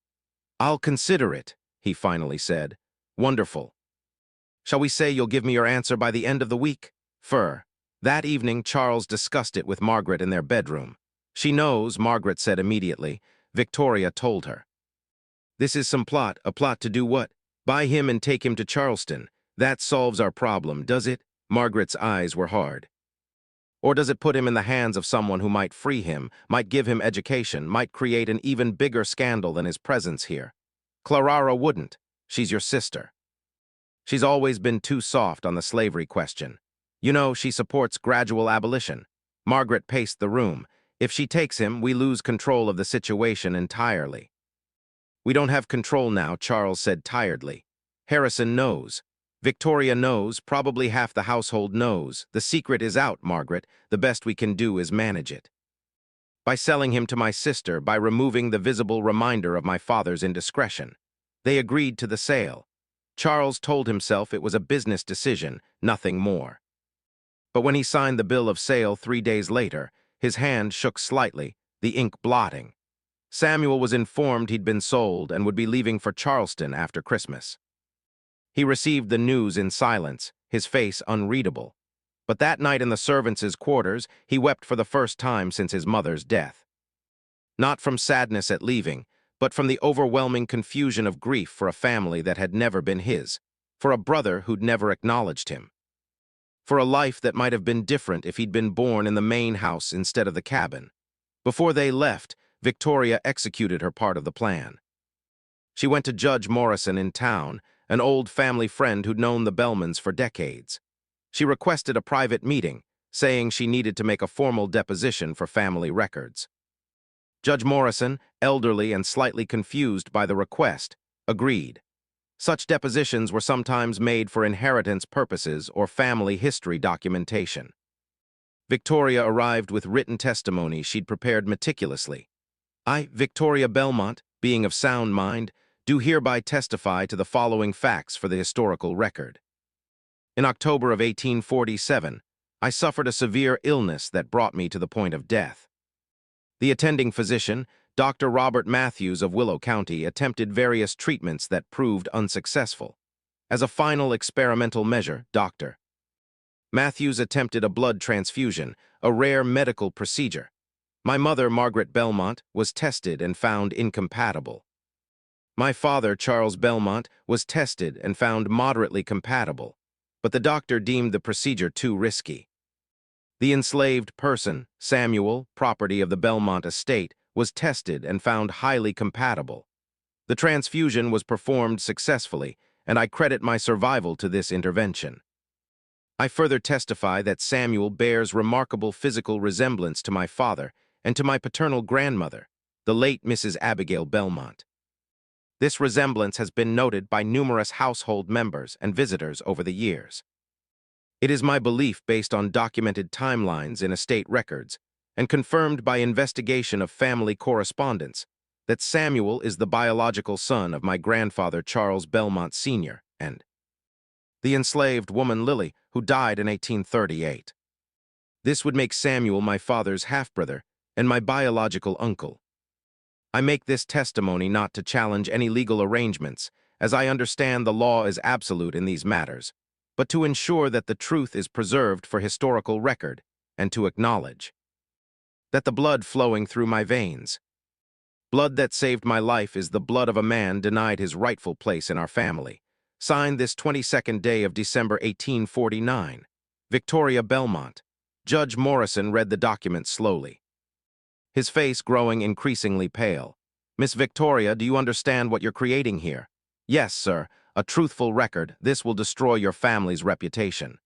"I'll consider it," he finally said. "Wonderful. Shall we say you'll give me your answer by the end of the week?" That evening, Charles discussed it with Margaret in their bedroom. "She knows," Margaret said immediately. Victoria told her. "This is some plot. A plot to do what? Buy him and take him to Charleston. That solves our problem, does it?" Margaret's eyes were hard. "Or does it put him in the hands of someone who might free him, might give him education, might create an even bigger scandal than his presence here? Clara wouldn't. She's your sister. She's always been too soft on the slavery question. You know, she supports gradual abolition." Margaret paced the room. "If she takes him, we lose control of the situation entirely." "We don't have control now," Charles said tiredly. "Harrison knows. Victoria knows, probably half the household knows. The secret is out, Margaret. The best we can do is manage it. By selling him to my sister, by removing the visible reminder of my father's indiscretion." They agreed to the sale. Charles told himself it was a business decision, nothing more. But when he signed the bill of sale 3 days later, his hand shook slightly, the ink blotting. Samuel was informed he'd been sold and would be leaving for Charleston after Christmas. He received the news in silence, his face unreadable. But that night in the servants' quarters, he wept for the first time since his mother's death. Not from sadness at leaving, but from the overwhelming confusion of grief for a family that had never been his, for a brother who'd never acknowledged him, for a life that might have been different if he'd been born in the main house instead of the cabin. Before they left, Victoria executed her part of the plan. She went to Judge Morrison in town, an old family friend who'd known the Belmonts for decades. She requested a private meeting, saying she needed to make a formal deposition for family records. Judge Morrison, elderly and slightly confused by the request, agreed. Such depositions were sometimes made for inheritance purposes or family history documentation. Victoria arrived with written testimony she'd prepared meticulously. "I, Victoria Belmont, being of sound mind, do hereby testify to the following facts for the historical record. In October of 1847, I suffered a severe illness that brought me to the point of death. The attending physician, Dr. Robert Matthews of Willow County, attempted various treatments that proved unsuccessful. As a final experimental measure, Dr. Matthews attempted a blood transfusion, a rare medical procedure. My mother, Margaret Belmont, was tested and found incompatible. My father, Charles Belmont, was tested and found moderately compatible, but the doctor deemed the procedure too risky. The enslaved person, Samuel, property of the Belmont estate, was tested and found highly compatible. The transfusion was performed successfully, and I credit my survival to this intervention. I further testify that Samuel bears remarkable physical resemblance to my father and to my paternal grandmother, the late Mrs. Abigail Belmont. This resemblance has been noted by numerous household members and visitors over the years. It is my belief, based on documented timelines in estate records and confirmed by investigation of family correspondence, that Samuel is the biological son of my grandfather Charles Belmont Sr. and the enslaved woman Lily, who died in 1838. This would make Samuel my father's half-brother and my biological uncle. I make this testimony not to challenge any legal arrangements, as I understand the law is absolute in these matters, but to ensure that the truth is preserved for historical record and to acknowledge that the blood flowing through my veins, blood that saved my life, is the blood of a man denied his rightful place in our family. Signed this 22nd day of December 1849. Victoria Belmont. Judge Morrison read the document slowly, his face growing increasingly pale. "Miss Victoria, do you understand what you're creating here?" "Yes, sir. A truthful record. This will destroy your family's reputation."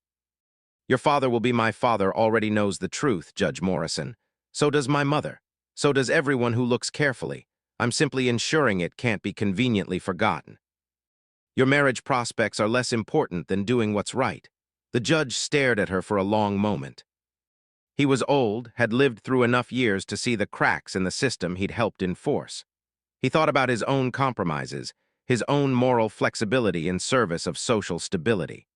"Your father will be my father already knows the truth, Judge Morrison. So does my mother. So does everyone who looks carefully. I'm simply ensuring it can't be conveniently forgotten. Your marriage prospects are less important than doing what's right." The judge stared at her for a long moment. He was old, had lived through enough years to see the cracks in the system he'd helped enforce. He thought about his own compromises, his own moral flexibility in service of social stability.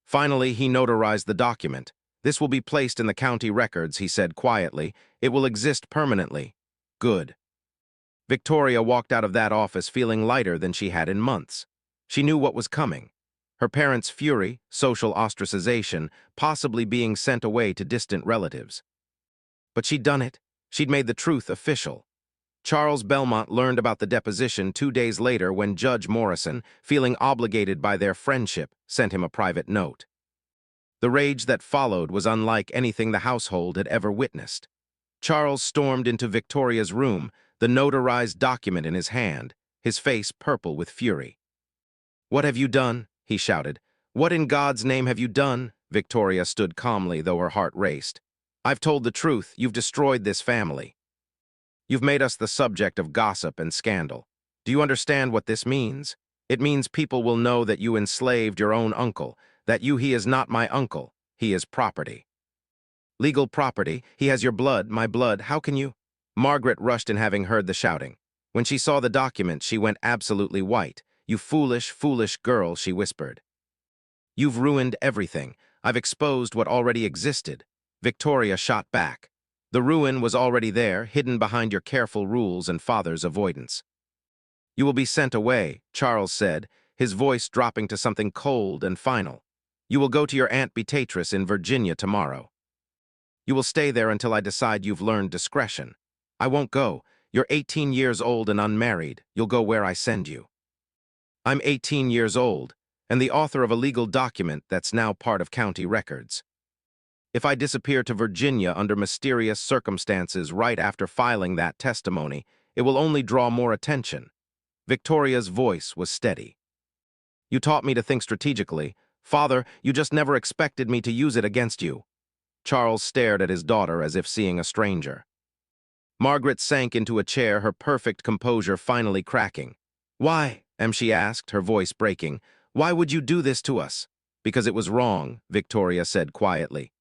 Finally, he notarized the document. "This will be placed in the county records," he said quietly. "It will exist permanently." Good. Victoria walked out of that office feeling lighter than she had in months. She knew what was coming. Her parents' fury, social ostracization, possibly being sent away to distant relatives. But she'd done it. She'd made the truth official. Charles Belmont learned about the deposition 2 days later when Judge Morrison, feeling obligated by their friendship, sent him a private note. The rage that followed was unlike anything the household had ever witnessed. Charles stormed into Victoria's room, the notarized document in his hand, his face purple with fury. "What have you done?" he shouted. "What in God's name have you done?" Victoria stood calmly, though her heart raced. "I've told the truth. You've destroyed this family. You've made us the subject of gossip and scandal. Do you understand what this means? It means people will know that you enslaved your own uncle, that he is not my uncle. He is property. Legal property. He has your blood, my blood. How can you?" Margaret rushed in, having heard the shouting. When she saw the document, she went absolutely white. "You foolish, foolish girl," she whispered. "You've ruined everything. I've exposed what already existed." Victoria shot back. The ruin was already there, hidden behind your careful rules and father's avoidance. "You will be sent away," Charles said, his voice dropping to something cold and final. "You will go to your Aunt Beatrice in Virginia tomorrow. You will stay there until I decide you've learned discretion." "I won't go. You're 18 years old and unmarried. You'll go where I send you." "I'm 18 years old, and the author of a legal document that's now part of county records. If I disappear to Virginia under mysterious circumstances right after filing that testimony, it will only draw more attention." Victoria's voice was steady. "You taught me to think strategically. Father, you just never expected me to use it against you." Charles stared at his daughter as if seeing a stranger. Margaret sank into a chair, her perfect composure finally cracking. "Why?" she asked, her voice breaking. "Why would you do this to us?" "Because it was wrong," Victoria said quietly.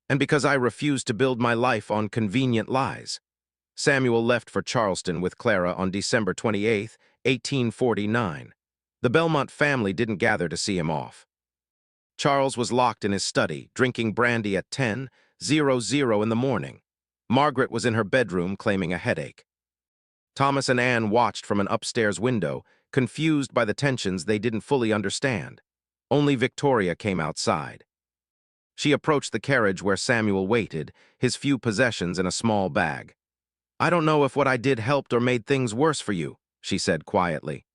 "And because I refused to build my life on convenient lies." Samuel left for Charleston with Clara on December 28, 1849. The Belmont family didn't gather to see him off. Charles was locked in his study, drinking brandy at 10:00 in the morning. Margaret was in her bedroom, claiming a headache. Thomas and Anne watched from an upstairs window, confused by the tensions they didn't fully understand. Only Victoria came outside. She approached the carriage where Samuel waited, his few possessions in a small bag. "I don't know if what I did helped or made things worse for you," she said quietly.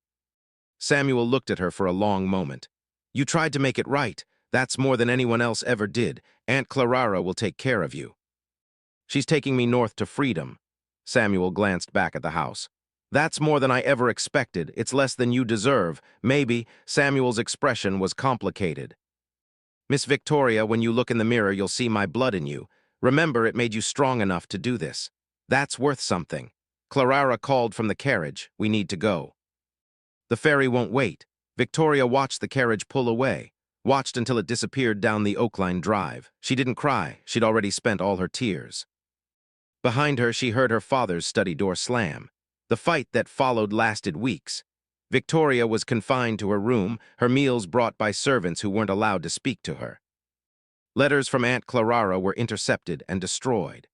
Samuel looked at her for a long moment. "You tried to make it right. That's more than anyone else ever did. Aunt Clara will take care of you." "She's taking me north to freedom." Samuel glanced back at the house. "That's more than I ever expected. It's less than you deserve. Maybe." Samuel's expression was complicated. "Miss Victoria, when you look in the mirror, you'll see my blood in you. Remember, it made you strong enough to do this. That's worth something." Clara called from the carriage. "We need to go." "The ferry won't wait." Victoria watched the carriage pull away, watched until it disappeared down the Oakline Drive. She didn't cry. She'd already spent all her tears. Behind her, she heard her father's study door slam. The fight that followed lasted weeks. Victoria was confined to her room, her meals brought by servants who weren't allowed to speak to her. Letters from Aunt Clara were intercepted and destroyed.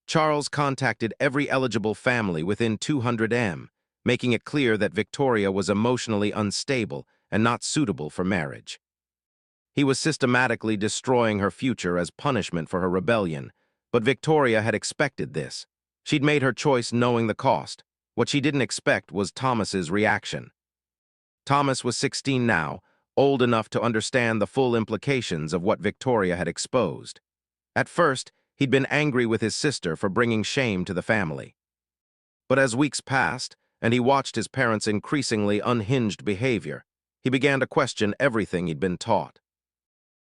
Charles contacted every eligible family within 200 m, making it clear that Victoria was emotionally unstable and not suitable for marriage. He was systematically destroying her future as punishment for her rebellion, but Victoria had expected this. She'd made her choice knowing the cost. What she didn't expect was Thomas's reaction. Thomas was 16 now, old enough to understand the full implications of what Victoria had exposed. At first, he'd been angry with his sister for bringing shame to the family. But as weeks passed, and he watched his parents' increasingly unhinged behavior, he began to question everything he'd been taught.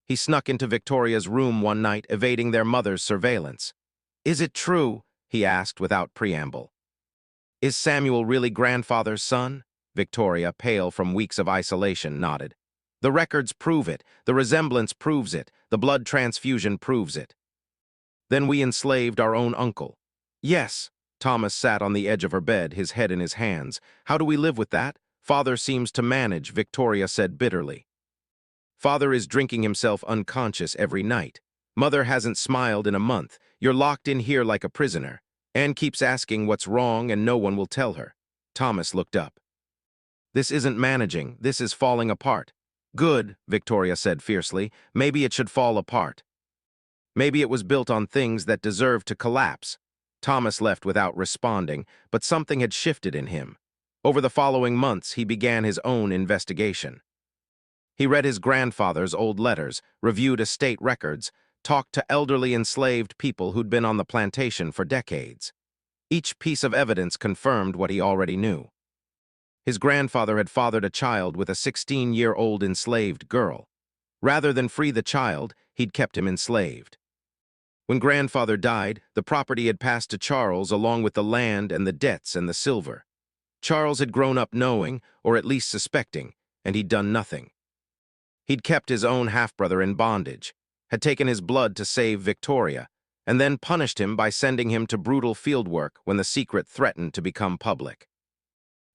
He snuck into Victoria's room one night, evading their mother's surveillance. "Is it true?" he asked without preamble. "Is Samuel really grandfather's son?" Victoria, pale from weeks of isolation, nodded. "The records prove it. The resemblance proves it. The blood transfusion proves it." "Then we enslaved our own uncle." "Yes." Thomas sat on the edge of her bed, his head in his hands. "How do we live with that? Father seems to manage, Victoria said bitterly. Father is drinking himself unconscious every night. Mother hasn't smiled in a month. You're locked in here like a prisoner. Anne keeps asking what's wrong and no one will tell her. Thomas looked up. This isn't managing, this is falling apart. Good, Victoria said fiercely. Maybe it should fall apart. Maybe it was built on things that deserved to collapse. Thomas left without responding, but something had shifted in him. Over the following months, he began his own investigation. He read his grandfather's old letters, reviewed estate records, talked to elderly enslaved people who'd been on the plantation for decades. Each piece of evidence confirmed what he already knew. His grandfather had fathered a child with a 16-year-old enslaved girl. Rather than free the child, he'd kept him enslaved. When grandfather died, the property had passed to Charles along with the land and the debts and the silver. Charles had grown up knowing, or at least suspecting, and he'd done nothing. He'd kept his own half-brother in bondage, had taken his blood to save Victoria, and then punished him by sending him to brutal fieldwork when the secret threatened to become public.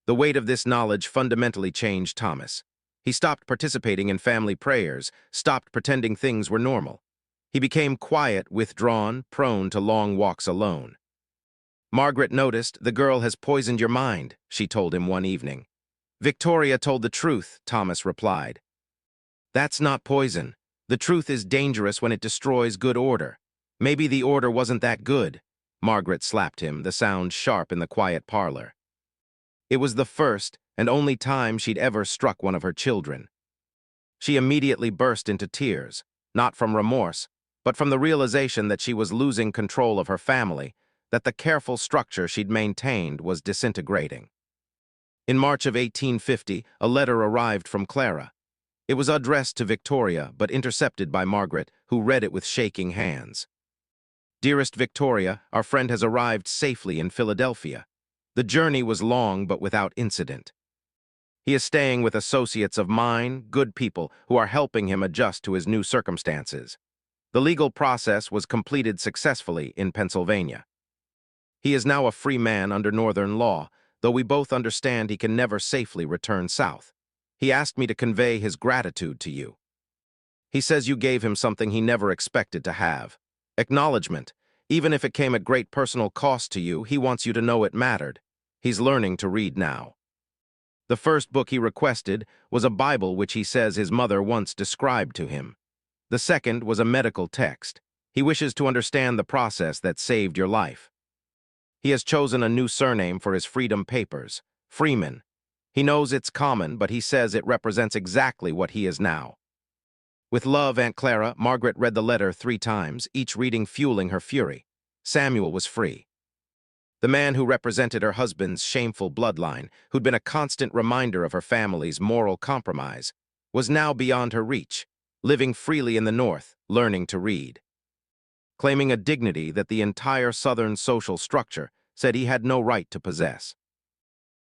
The weight of this knowledge fundamentally changed Thomas. He stopped participating in family prayers, stopped pretending things were normal. He became quiet, withdrawn, prone to long walks alone. Margaret noticed, "The girl has poisoned your mind," she told him one evening. "Victoria told the truth," Thomas replied. "That's not poison. The truth is dangerous when it destroys good order. Maybe the order wasn't that good." Margaret slapped him, the sound sharp in the quiet parlor. It was the first and only time she'd ever struck one of her children. She immediately burst into tears, not from remorse, but from the realization that she was losing control of her family, that the careful structure she'd maintained was disintegrating. In March of 1850, a letter arrived from Clara. It was addressed to Victoria, but intercepted by Margaret, who read it with shaking hands. "Dearest Victoria, our friend has arrived safely in Philadelphia. The journey was long but without incident. He is staying with associates of mine, good people, who are helping him adjust to his new circumstances. The legal process was completed successfully in Pennsylvania. He is now a free man under Northern law, though we both understand he can never safely return south. He asked me to convey his gratitude to you. He says you gave him something he never expected to have. Acknowledgement. Even if it came at great personal cost to you, he wants you to know it mattered. He's learning to read now. The first book he requested was a Bible which he says his mother once described to him. The second was a medical text. He wishes to understand the process that saved your life. He has chosen a new surname for his freedom papers, Freeman. He knows it's common, but he says it represents exactly what he is now. With love, Aunt Clara, Margaret read the letter 3 times, each reading fueling her fury. Samuel was free. The man who represented her husband's shameful bloodline, who'd been a constant reminder of her family's moral compromise, was now beyond her reach, living freely in the North, learning to read. Claiming a dignity that the entire Southern social structure said he had no right to possess.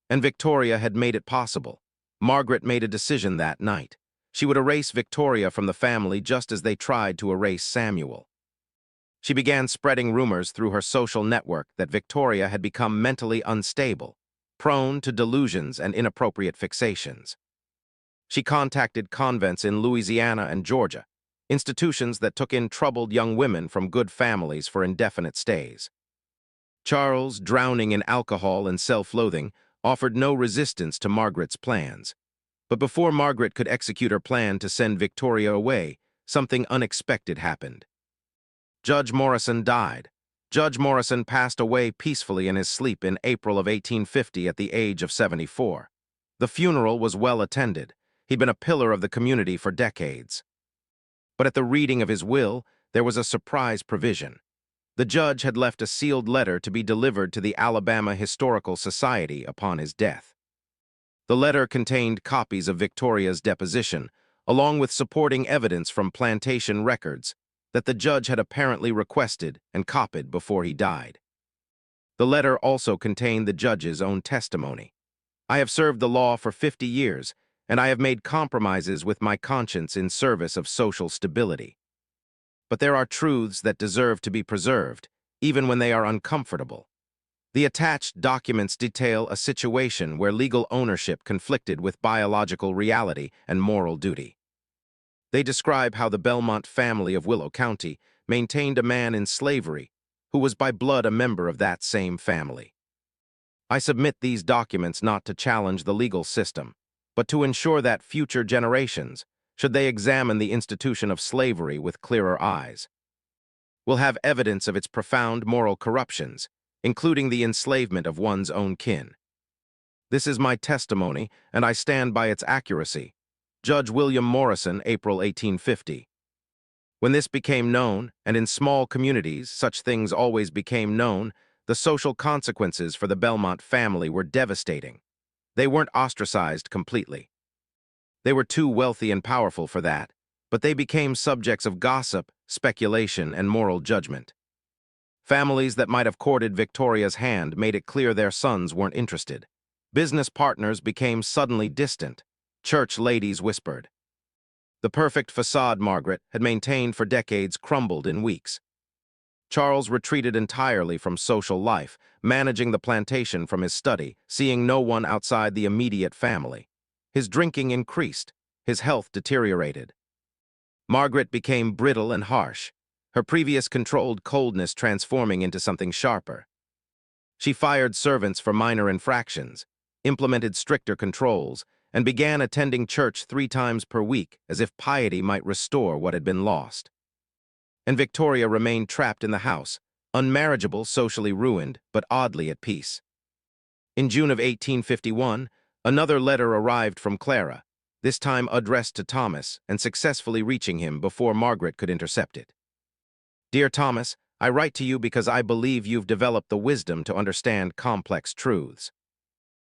And Victoria had made it possible. Margaret made a decision that night. She would erase Victoria from the family just as they tried to erase Samuel. She began spreading rumors through her social network that Victoria had become mentally unstable, prone to delusions and inappropriate fixations. She contacted convents in Louisiana and Georgia, institutions that took in troubled young women from good families for indefinite stays. Charles, drowning in alcohol and self-loathing, offered no resistance to Margaret's plans. But before Margaret could execute her plan to send Victoria away, something unexpected happened. Judge Morrison died. Judge Morrison passed away peacefully in his sleep in April of 1850 at the age of 74. The funeral was well attended. He'd been a pillar of the community for decades. But at the reading of his will, there was a surprise provision. The judge had left a sealed letter to be delivered to the Alabama Historical Society upon his death. The letter contained copies of Victoria's deposition, along with supporting evidence from plantation records that the judge had apparently requested and copied before he died. The letter also contained the judge's own testimony. "I have served the law for 50 years, and I have made compromises with my conscience in service of social stability. But there are truths that deserve to be preserved, even when they are uncomfortable. The attached documents detail a situation where legal ownership conflicted with biological reality and moral duty. They describe how the Belmont family of Willow County maintained a man in slavery who was by blood a member of that same family. I submit these documents not to challenge the legal system, but to ensure that future generations, should they examine the institution of slavery with clearer eyes, will have evidence of its profound moral corruptions, including the enslavement of one's own kin. This is my testimony, and I stand by its accuracy. Judge William Morrison, April 1850. When this became known, and in small communities such things always became known, the social consequences for the Belmont family were devastating. They weren't ostracized completely. They were too wealthy and powerful for that, but they became subjects of gossip, speculation, and moral judgment. Families that might have courted Victoria's hand made it clear their sons weren't interested. Business partners became suddenly distant. Church ladies whispered. The perfect facade Margaret had maintained for decades crumbled in weeks. Charles retreated entirely from social life, managing the plantation from his study, seeing no one outside the immediate family. His drinking increased. His health deteriorated. Margaret became brittle and harsh, her previous controlled coldness transforming into something sharper. She fired servants for minor infractions, implemented stricter controls, and began attending church 3 times per week as if piety might restore what had been lost. And Victoria remained trapped in the house, unmarriageable, socially ruined, but oddly at peace. In June of 1851, another letter arrived from Clara, this time addressed to Thomas and successfully reaching him before Margaret could intercept it. Dear Thomas, I write to you because I believe you've developed the wisdom to understand complex truths.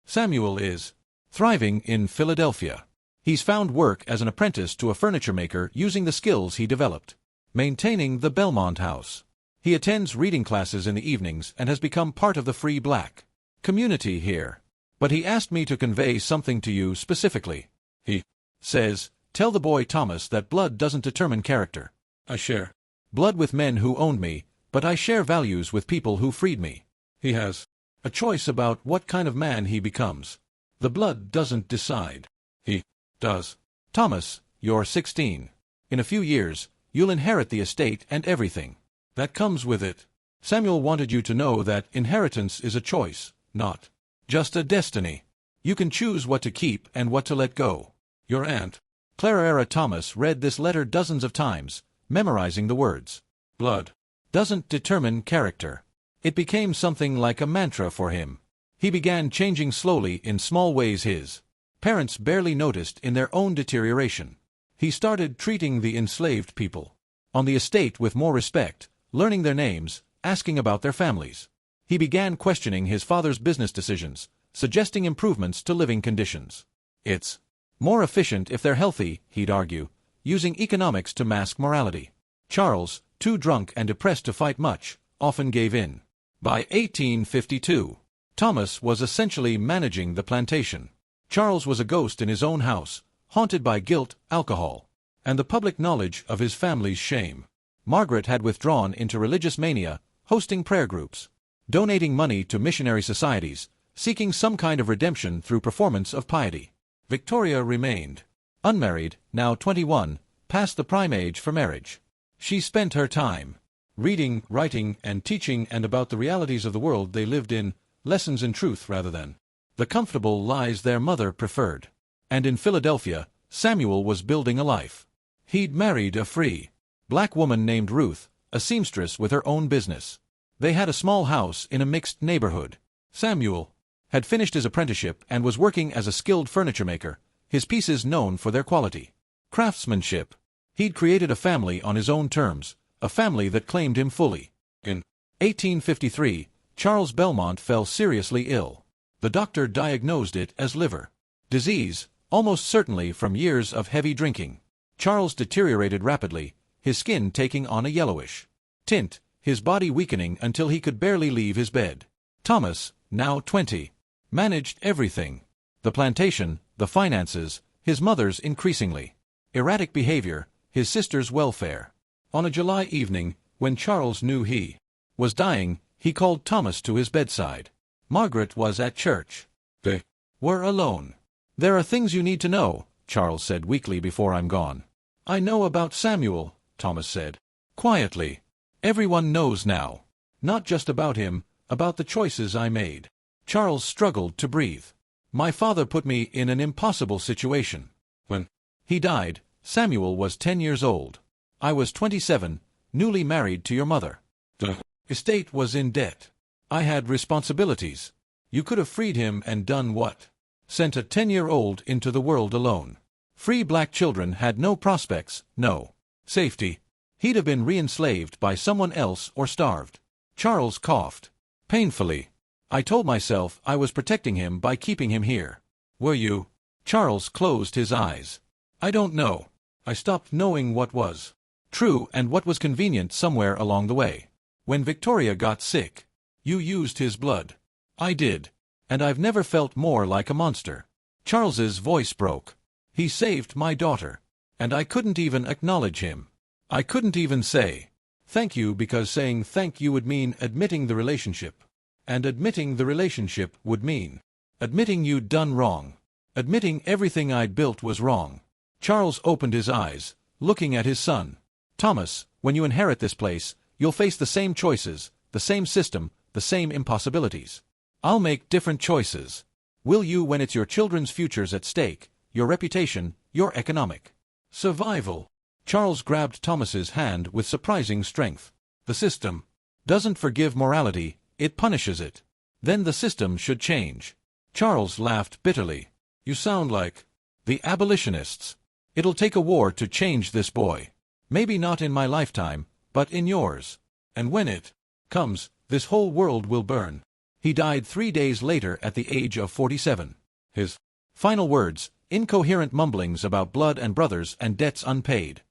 Samuel is thriving in Philadelphia. He's found work as an apprentice to a furniture maker using the skills he developed, maintaining the Belmont house. He attends reading classes in the evenings and has become part of the free black community here. But he asked me to convey something to you specifically. He says, tell the boy Thomas that blood doesn't determine character. I share blood with men who owned me, but I share values with people who freed me. He has a choice about what kind of man he becomes. The blood doesn't decide. He does. Thomas, you're 16. In a few years, you'll inherit the estate and everything that comes with it. Samuel wanted you to know that inheritance is a choice, not just a destiny. You can choose what to keep and what to let go. Your aunt, Clara Thomas, read this letter dozens of times, memorizing the words. Blood doesn't determine character. It became something like a mantra for him. He began changing slowly in small ways his parents barely noticed in their own deterioration. He started treating the enslaved people on the estate with more respect, learning their names, asking about their families. He began questioning his father's business decisions, suggesting improvements to living conditions. It's more efficient if they're healthy, he'd argue, using economics to mask morality. Charles, too drunk and depressed to fight much, often gave in. By 1852, Thomas was essentially managing the plantation. Charles was a ghost in his own house, haunted by guilt, alcohol, and the public knowledge of his family's shame. Margaret had withdrawn into religious mania, hosting prayer groups, donating money to missionary societies, seeking some kind of redemption through performance of piety. Victoria remained unmarried, now 21, past the prime age for marriage. She spent her time reading, writing, and teaching and about the realities of the world they lived in, lessons in truth rather than the comfortable lies their mother preferred. And in Philadelphia, Samuel was building a life. He'd married a free black woman named Ruth, a seamstress with her own business. They had a small house in a mixed neighborhood. Samuel had finished his apprenticeship and was working as a skilled furniture maker, his pieces known for their quality. Craftsmanship. He'd created a family on his own terms, a family that claimed him fully. In 1853, Charles Belmont fell seriously ill. The doctor diagnosed it as liver disease, almost certainly from years of heavy drinking. Charles deteriorated rapidly, his skin taking on a yellowish tint, his body weakening until he could barely leave his bed. Thomas, now 20, managed everything. The plantation, the finances, his mother's increasingly erratic behavior, his sister's welfare. On a July evening, when Charles knew he was dying, he called Thomas to his bedside. Margaret was at church. They were alone. "There are things you need to know," Charles said weakly before I'm gone. "I know about Samuel," Thomas said. Quietly. "Everyone knows now. Not just about him, about the choices I made." Charles struggled to breathe. "My father put me in an impossible situation. When he died, Samuel was 10 years old. I was 27, newly married to your mother. The estate was in debt. I had responsibilities. You could have freed him and done what? Sent a 10-year-old into the world alone. Free black children had no prospects, no safety. He'd have been re-enslaved by someone else or starved." Charles coughed painfully. "I told myself I was protecting him by keeping him here." "Were you?" Charles closed his eyes. "I don't know. I stopped knowing what was true and what was convenient somewhere along the way. When Victoria got sick, you used his blood." "I did. And I've never felt more like a monster." Charles's voice broke. "He saved my daughter. And I couldn't even acknowledge him. I couldn't even say thank you, because saying thank you would mean admitting the relationship. And admitting the relationship would mean admitting you'd done wrong. Admitting everything I'd built was wrong." Charles opened his eyes, looking at his son. "Thomas, when you inherit this place, you'll face the same choices, the same system, the same impossibilities. I'll make different choices. Will you, when it's your children's futures at stake, your reputation, your economic survival?" Charles grabbed Thomas's hand with surprising strength. "The system doesn't forgive morality, it punishes it. Then the system should change." Charles laughed bitterly. "You sound like the abolitionists. It'll take a war to change this boy. Maybe not in my lifetime, but in yours. And when it comes, this whole world will burn." He died 3 days later at the age of 47. His final words, incoherent mumblings about blood and brothers and debts unpaid.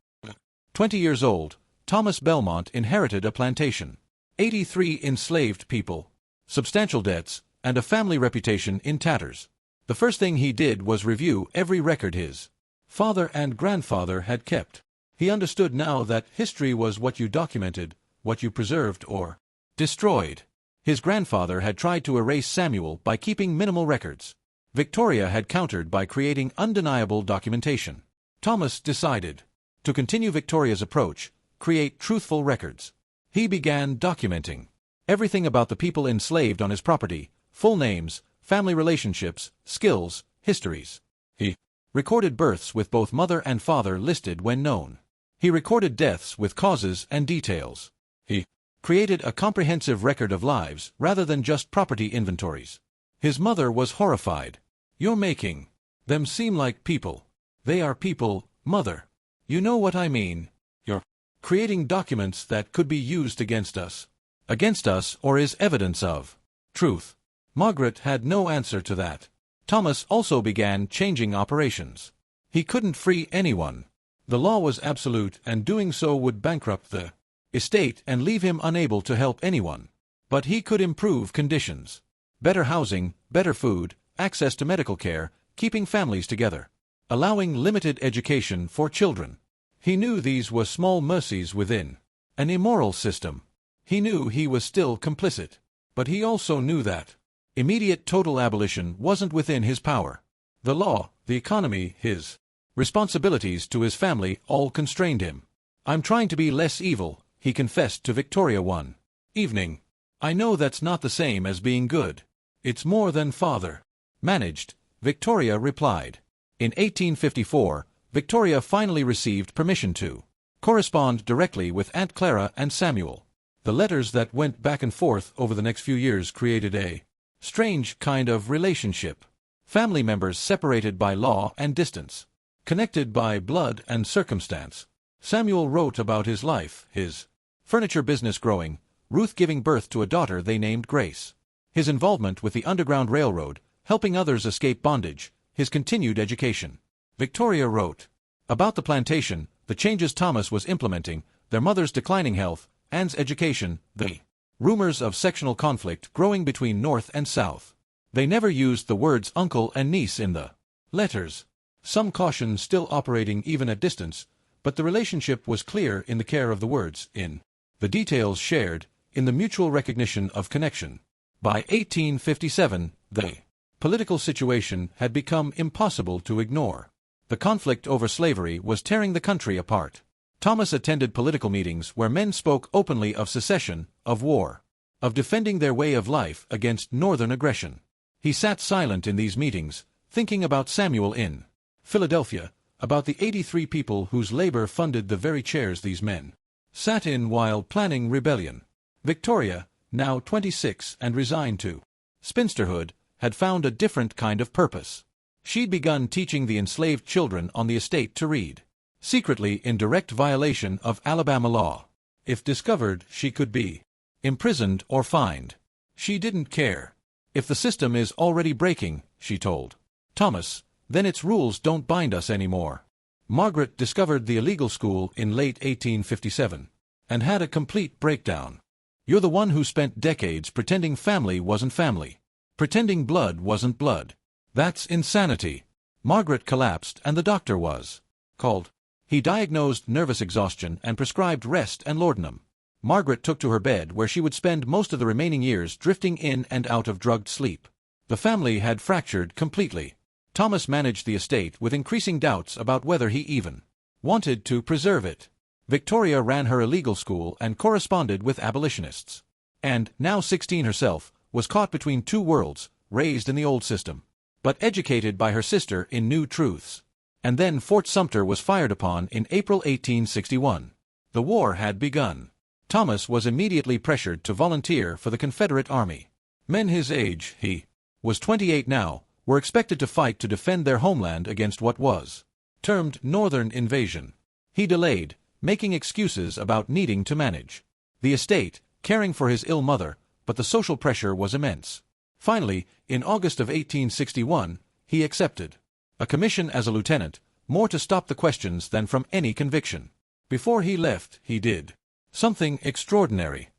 20 years old, Thomas Belmont inherited a plantation, 83 enslaved people, substantial debts, and a family reputation in tatters. The first thing he did was review every record his father and grandfather had kept. He understood now that history was what you documented, what you preserved or destroyed. His grandfather had tried to erase Samuel by keeping minimal records. Victoria had countered by creating undeniable documentation. Thomas decided to continue Victoria's approach, create truthful records. He began documenting everything about the people enslaved on his property, full names, family relationships, skills, histories. He recorded births with both mother and father listed when known. He recorded deaths with causes and details. He created a comprehensive record of lives rather than just property inventories. His mother was horrified. "You're making them seem like people. They are people, mother. You know what I mean. You're creating documents that could be used against us. Against us, or is evidence of truth." Margaret had no answer to that. Thomas also began changing operations. He couldn't free anyone. The law was absolute, and doing so would bankrupt the estate and leave him unable to help anyone. But he could improve conditions. Better housing, better food, access to medical care, keeping families together, allowing limited education for children. He knew these were small mercies within an immoral system. He knew he was still complicit. But he also knew that immediate total abolition wasn't within his power. The law, the economy, his responsibilities to his family all constrained him. "I'm trying to be less evil," he confessed to Victoria one evening. "I know that's not the same as being good. It's more than father managed," Victoria replied. In 1854, Victoria finally received permission to correspond directly with Aunt Clara and Samuel. The letters that went back and forth over the next few years created a strange kind of relationship. Family members separated by law and distance, connected by blood and circumstance. Samuel wrote about his life, his furniture business growing, Ruth giving birth to a daughter they named Grace, his involvement with the Underground Railroad, helping others escape bondage, his continued education. Victoria wrote about the plantation, the changes Thomas was implementing, their mother's declining health, Anne's education, the rumors of sectional conflict growing between North and South. They never used the words uncle and niece in the letters. Some caution still operating even at distance, but the relationship was clear in the care of the words, in the details shared, in the mutual recognition of connection. By 1857, the political situation had become impossible to ignore. The conflict over slavery was tearing the country apart. Thomas attended political meetings where men spoke openly of secession, of war, of defending their way of life against Northern aggression. He sat silent in these meetings, thinking about Samuel in Philadelphia, about the 83 people whose labor funded the very chairs these men sat in while planning rebellion. Victoria, now 26 and resigned to spinsterhood, had found a different kind of purpose. She'd begun teaching the enslaved children on the estate to read, secretly in direct violation of Alabama law. If discovered, she could be imprisoned or fined. She didn't care. If the system is already breaking, she told Thomas, then its rules don't bind us anymore. Margaret discovered the illegal school in late 1857 and had a complete breakdown. You're the one who spent decades pretending family wasn't family, pretending blood wasn't blood. That's insanity. Margaret collapsed and the doctor was called. He diagnosed nervous exhaustion and prescribed rest and laudanum. Margaret took to her bed where she would spend most of the remaining years drifting in and out of drugged sleep. The family had fractured completely. Thomas managed the estate with increasing doubts about whether he even wanted to preserve it. Victoria ran her illegal school and corresponded with abolitionists. And, now 16 herself, was caught between two worlds, raised in the old system, but educated by her sister in new truths. And then Fort Sumter was fired upon in April 1861. The war had begun. Thomas was immediately pressured to volunteer for the Confederate Army. Men his age, he was 28 now, were expected to fight to defend their homeland against what was termed Northern invasion. He delayed, making excuses about needing to manage the estate, caring for his ill mother, but the social pressure was immense. Finally, in August of 1861, he accepted a commission as a lieutenant, more to stop the questions than from any conviction. Before he left, he did something extraordinary.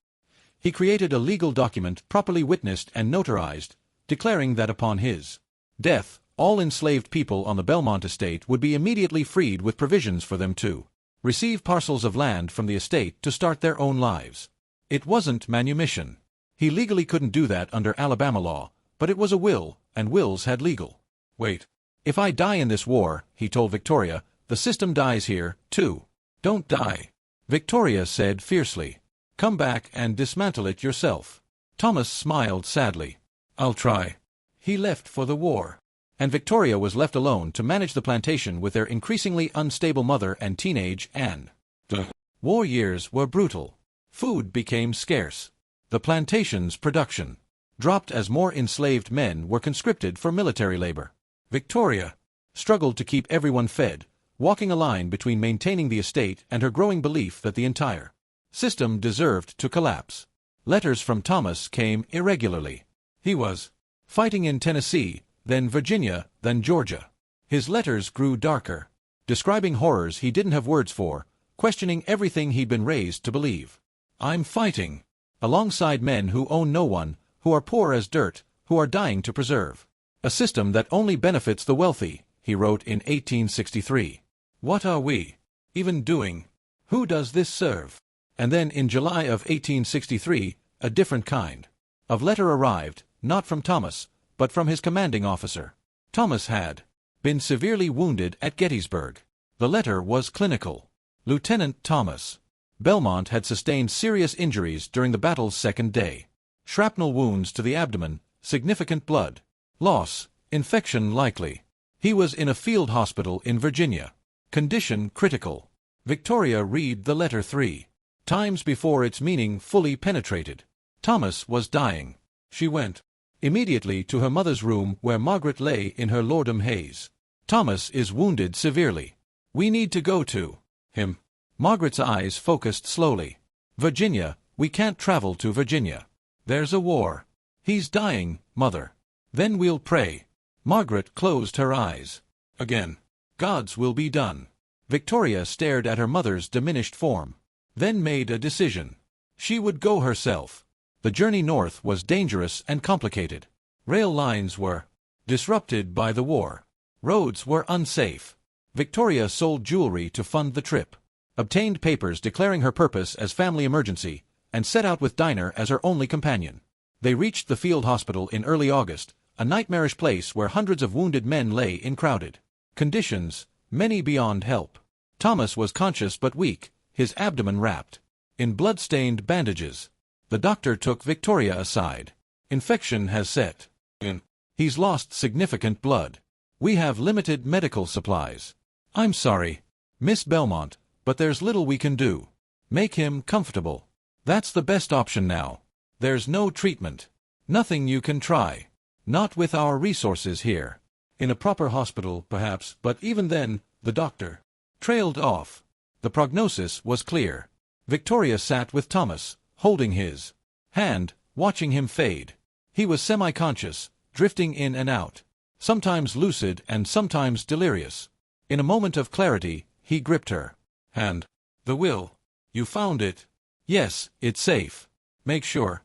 He created a legal document properly witnessed and notarized, declaring that upon his death, all enslaved people on the Belmont estate would be immediately freed with provisions for them to receive parcels of land from the estate to start their own lives. It wasn't manumission. He legally couldn't do that under Alabama law, but it was a will, and wills had legal weight. If I die in this war, he told Victoria, the system dies here, too. Don't die, Victoria said fiercely. Come back and dismantle it yourself. Thomas smiled sadly. I'll try. He left for the war, and Victoria was left alone to manage the plantation with their increasingly unstable mother and teenage Anne. The war years were brutal. Food became scarce. The plantation's production dropped as more enslaved men were conscripted for military labor. Victoria struggled to keep everyone fed, walking a line between maintaining the estate and her growing belief that the entire system deserved to collapse. Letters from Thomas came irregularly. He was fighting in Tennessee, then Virginia, then Georgia. His letters grew darker, describing horrors he didn't have words for, questioning everything he'd been raised to believe. I'm fighting alongside men who own no one, who are poor as dirt, who are dying to preserve a system that only benefits the wealthy, he wrote in 1863. What are we even doing? Who does this serve? And then in July of 1863, a different kind of letter arrived, not from Thomas, but from his commanding officer. Thomas had been severely wounded at Gettysburg. The letter was clinical. Lieutenant Thomas Belmont had sustained serious injuries during the battle's second day. Shrapnel wounds to the abdomen, significant blood loss, infection likely. He was in a field hospital in Virginia. Condition critical. Victoria read the letter 3 times before its meaning fully penetrated. Thomas was dying. She went immediately to her mother's room where Margaret lay in her laudanum haze. Thomas is wounded severely. We need to go to him. Margaret's eyes focused slowly. Virginia, we can't travel to Virginia. There's a war. He's dying, Mother. Then we'll pray. Margaret closed her eyes. Again. God's will be done. Victoria stared at her mother's diminished form, then made a decision. She would go herself. The journey north was dangerous and complicated. Rail lines were disrupted by the war. Roads were unsafe. Victoria sold jewelry to fund the trip, obtained papers declaring her purpose as family emergency, and set out with Dinah as her only companion. They reached the field hospital in early August, a nightmarish place where hundreds of wounded men lay in crowded conditions, many beyond help. Thomas was conscious but weak, his abdomen wrapped in blood-stained bandages. The doctor took Victoria aside. "Infection has set in. He's lost significant blood. We have limited medical supplies. I'm sorry, Miss Belmont, but there's little we can do. Make him comfortable. That's the best option now. There's no treatment. Nothing you can try. Not with our resources here. In a proper hospital, perhaps, but even then," the doctor trailed off. The prognosis was clear. Victoria sat with Thomas, holding his hand, watching him fade. He was semi-conscious, drifting in and out, sometimes lucid and sometimes delirious. In a moment of clarity, he gripped her hand. "The will. You found it?" "Yes, it's safe. Make sure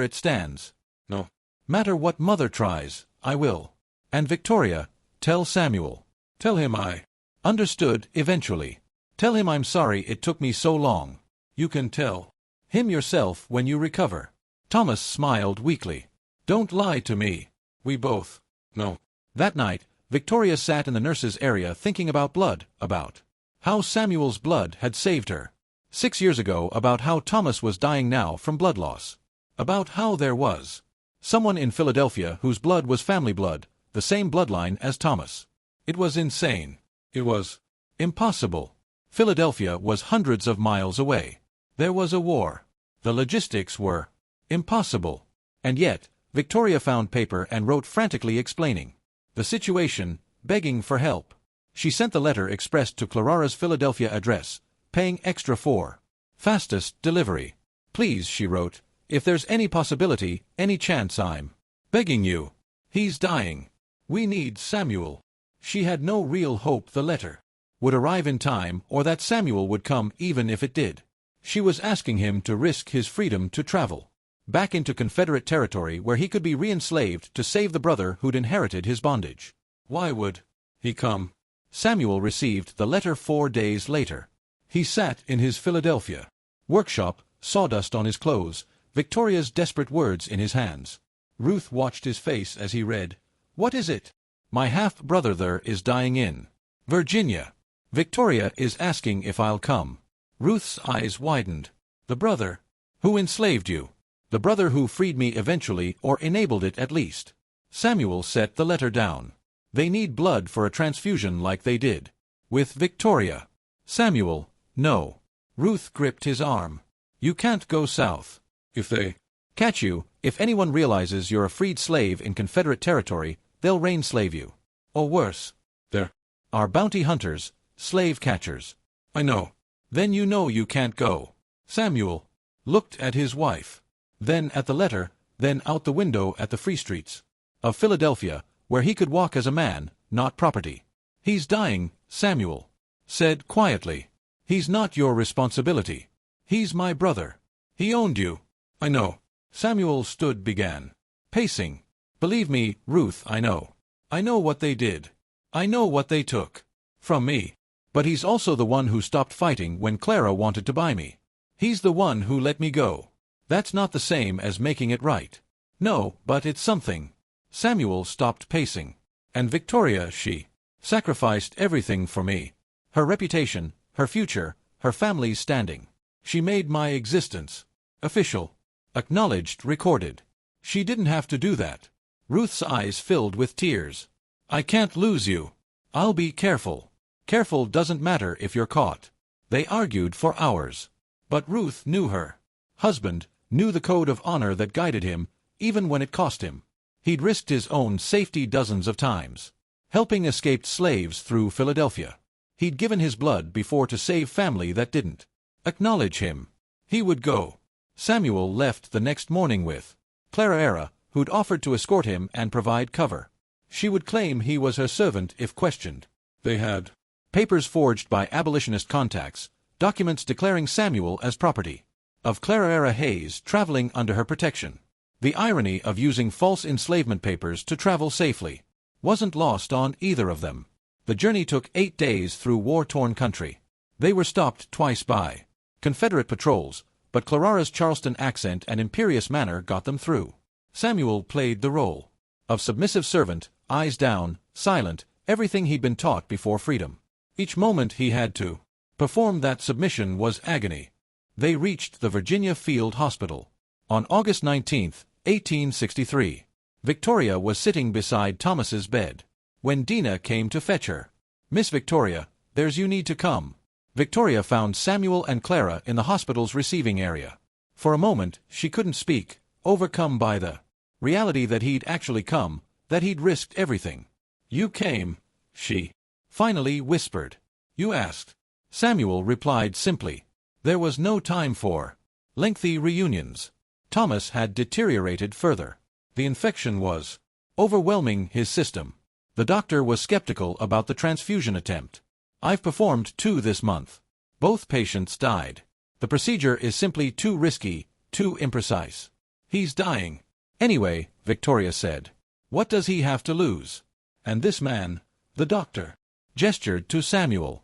it stands. No matter what Mother tries, I will. And Victoria, tell Samuel. Tell him I understood eventually. Tell him I'm sorry it took me so long. You can tell him yourself when you recover." Thomas smiled weakly. "Don't lie to me. We both know." That night, Victoria sat in the nurse's area thinking about blood, about how Samuel's blood had saved her 6 years ago, about how Thomas was dying now from blood loss, about how there was someone in Philadelphia whose blood was family blood, the same bloodline as Thomas. It was insane. It was impossible. Philadelphia was hundreds of miles away. There was a war. The logistics were impossible. And yet, Victoria found paper and wrote frantically explaining the situation, begging for help. She sent the letter expressed to Clarara's Philadelphia address, paying extra for fastest delivery. "Please," she wrote, "if there's any possibility, any chance, I'm begging you. He's dying. We need Samuel." She had no real hope the letter would arrive in time or that Samuel would come even if it did. She was asking him to risk his freedom to travel back into Confederate territory where he could be re-enslaved to save the brother who'd inherited his bondage. Why would he come? Samuel received the letter 4 days later. He sat in his Philadelphia workshop, sawdust on his clothes, Victoria's desperate words in his hands. Ruth watched his face as he read, "What is it?" "My half-brother there is dying in Virginia. Victoria is asking if I'll come." Ruth's eyes widened. "The brother who enslaved you. The brother who freed me eventually, or enabled it at least." Samuel set the letter down. "They need blood for a transfusion like they did with Victoria." "Samuel, no." Ruth gripped his arm. "You can't go south. If they catch you, if anyone realizes you're a freed slave in Confederate territory, they'll re-enslave you. Or worse. There are bounty hunters, slave catchers." "I know." "Then you know you can't go." Samuel looked at his wife, then at the letter, then out the window at the free streets of Philadelphia, where he could walk as a man, not property. "He's dying," Samuel said quietly. "He's not your responsibility. He's my brother. He owned you." "I know." Samuel began pacing. "Believe me, Ruth, I know. I know what they did. I know what they took from me. But he's also the one who stopped fighting when Clara wanted to buy me. He's the one who let me go. That's not the same as making it right." "No, but it's something." Samuel stopped pacing. "And Victoria, she sacrificed everything for me. Her reputation, her future, her family's standing. She made my existence official, acknowledged, recorded. She didn't have to do that." Ruth's eyes filled with tears. "I can't lose you. I'll be careful." "Careful doesn't matter if you're caught." They argued for hours. But Ruth knew her husband, knew the code of honor that guided him, even when it cost him. He'd risked his own safety dozens of times, helping escaped slaves through Philadelphia. He'd given his blood before to save family that didn't acknowledge him. He would go. Samuel left the next morning with Clara, who'd offered to escort him and provide cover. She would claim he was her servant if questioned. They had papers forged by abolitionist contacts, documents declaring Samuel as property of Clara Hayes traveling under her protection. The irony of using false enslavement papers to travel safely wasn't lost on either of them. The journey took 8 days through war-torn country. They were stopped twice by Confederate patrols, but Clarara's Charleston accent and imperious manner got them through. Samuel played the role of submissive servant, eyes down, silent, everything he'd been taught before freedom. Each moment he had to perform that submission was agony. They reached the Virginia Field Hospital. On August 19, 1863, Victoria was sitting beside Thomas's bed when Dina came to fetch her. "Miss Victoria, there's you need to come." Victoria found Samuel and Clara in the hospital's receiving area. For a moment, she couldn't speak, overcome by the reality that he'd actually come, that he'd risked everything. "You came," she finally whispered. "You asked." Samuel replied simply. There was no time for lengthy reunions. Thomas had deteriorated further. The infection was overwhelming his system. The doctor was skeptical about the transfusion attempt. "I've performed 2 this month. Both patients died. The procedure is simply too risky, too imprecise. He's dying." "Anyway," Victoria said, "what does he have to lose?" And this man, the doctor, gestured to Samuel.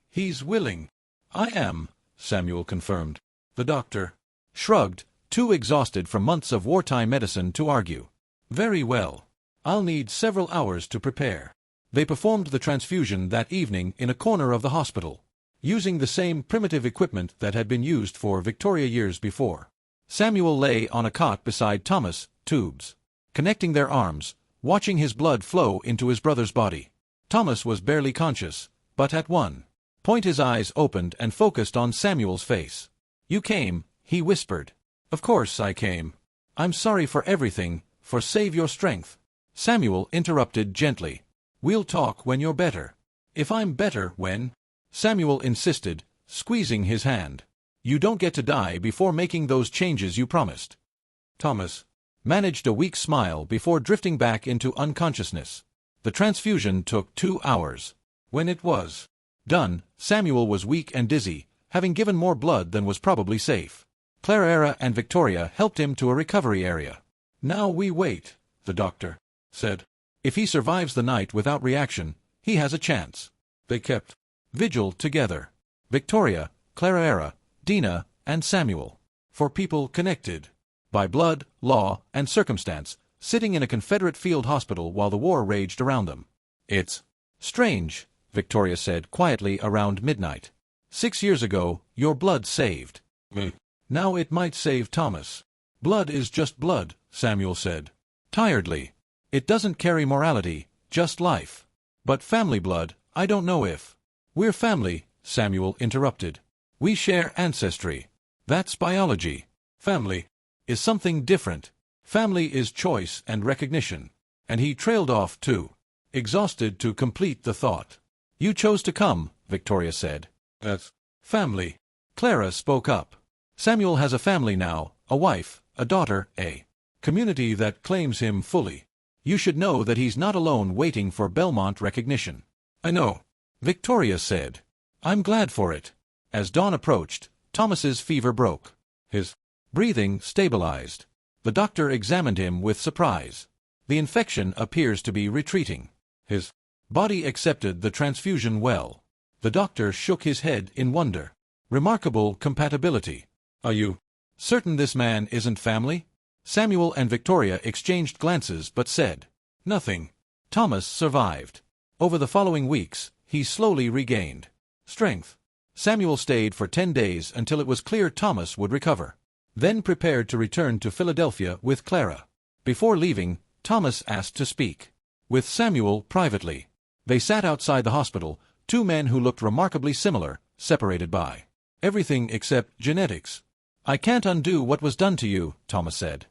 "He's willing." "I am," Samuel confirmed. The doctor shrugged, too exhausted from months of wartime medicine to argue. "Very well. I'll need several hours to prepare." They performed the transfusion that evening in a corner of the hospital, using the same primitive equipment that had been used for Victoria years before. Samuel lay on a cot beside Thomas, tubes connecting their arms, watching his blood flow into his brother's body. Thomas was barely conscious, but at one point his eyes opened and focused on Samuel's face. "You came," he whispered. "Of course I came. I'm sorry for everything, for save your strength." Samuel interrupted gently. "We'll talk when you're better." "If I'm better when?" Samuel insisted, squeezing his hand. "You don't get to die before making those changes you promised." Thomas managed a weak smile before drifting back into unconsciousness. The transfusion took 2 hours. When it was done, Samuel was weak and dizzy, having given more blood than was probably safe. Clara and Victoria helped him to a recovery area. "Now we wait," the doctor said. "If he survives the night without reaction, he has a chance." They kept vigil together. Victoria, Clara, Dina, and Samuel. 4 people connected by blood, law, and circumstance, sitting in a Confederate field hospital while the war raged around them. "It's strange," Victoria said quietly around midnight. 6 years ago, your blood saved me. Now it might save Thomas." "Blood is just blood," Samuel said tiredly. "It doesn't carry morality, just life. But family blood, I don't know if." "We're family," Samuel interrupted. "We share ancestry. That's biology. Family is something different. Family is choice and recognition." And he trailed off too, exhausted to complete the thought. "You chose to come," Victoria said. "That's family." Clara spoke up. "Samuel has a family now, a wife, a daughter, a community that claims him fully. You should know that he's not alone waiting for Belmont recognition." "I know," Victoria said. "I'm glad for it." As dawn approached, Thomas's fever broke. His breathing stabilized. The doctor examined him with surprise. "The infection appears to be retreating." His body accepted the transfusion well. The doctor shook his head in wonder. "Remarkable compatibility. Are you certain this man isn't family?" Samuel and Victoria exchanged glances but said nothing. Thomas survived. Over the following weeks, he slowly regained strength. Samuel stayed for 10 days until it was clear Thomas would recover, then prepared to return to Philadelphia with Clara. Before leaving, Thomas asked to speak with Samuel privately. They sat outside the hospital, 2 men who looked remarkably similar, separated by everything except genetics. "I can't undo what was done to you," Thomas said.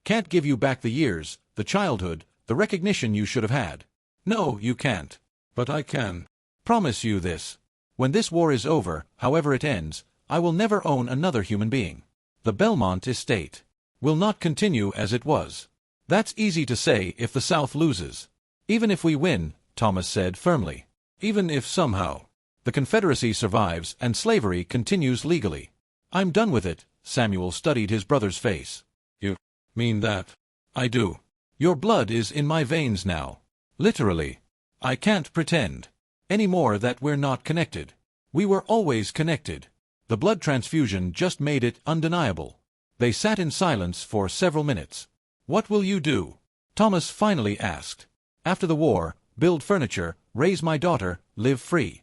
"Can't give you back the years, the childhood, the recognition you should have had. No, you can't. But I can promise you this. When this war is over, however it ends, I will never own another human being. The Belmont estate will not continue as it was. That's easy to say if the South loses. Even if we win," Thomas said firmly. "Even if somehow the Confederacy survives and slavery continues legally. I'm done with it." Samuel studied his brother's face. "You mean that?" "I do. Your blood is in my veins now. Literally. I can't pretend any more that we're not connected. We were always connected." The blood transfusion just made it undeniable. They sat in silence for several minutes. "What will you do?" Thomas finally asked. "After the war, build furniture, raise my daughter, live free."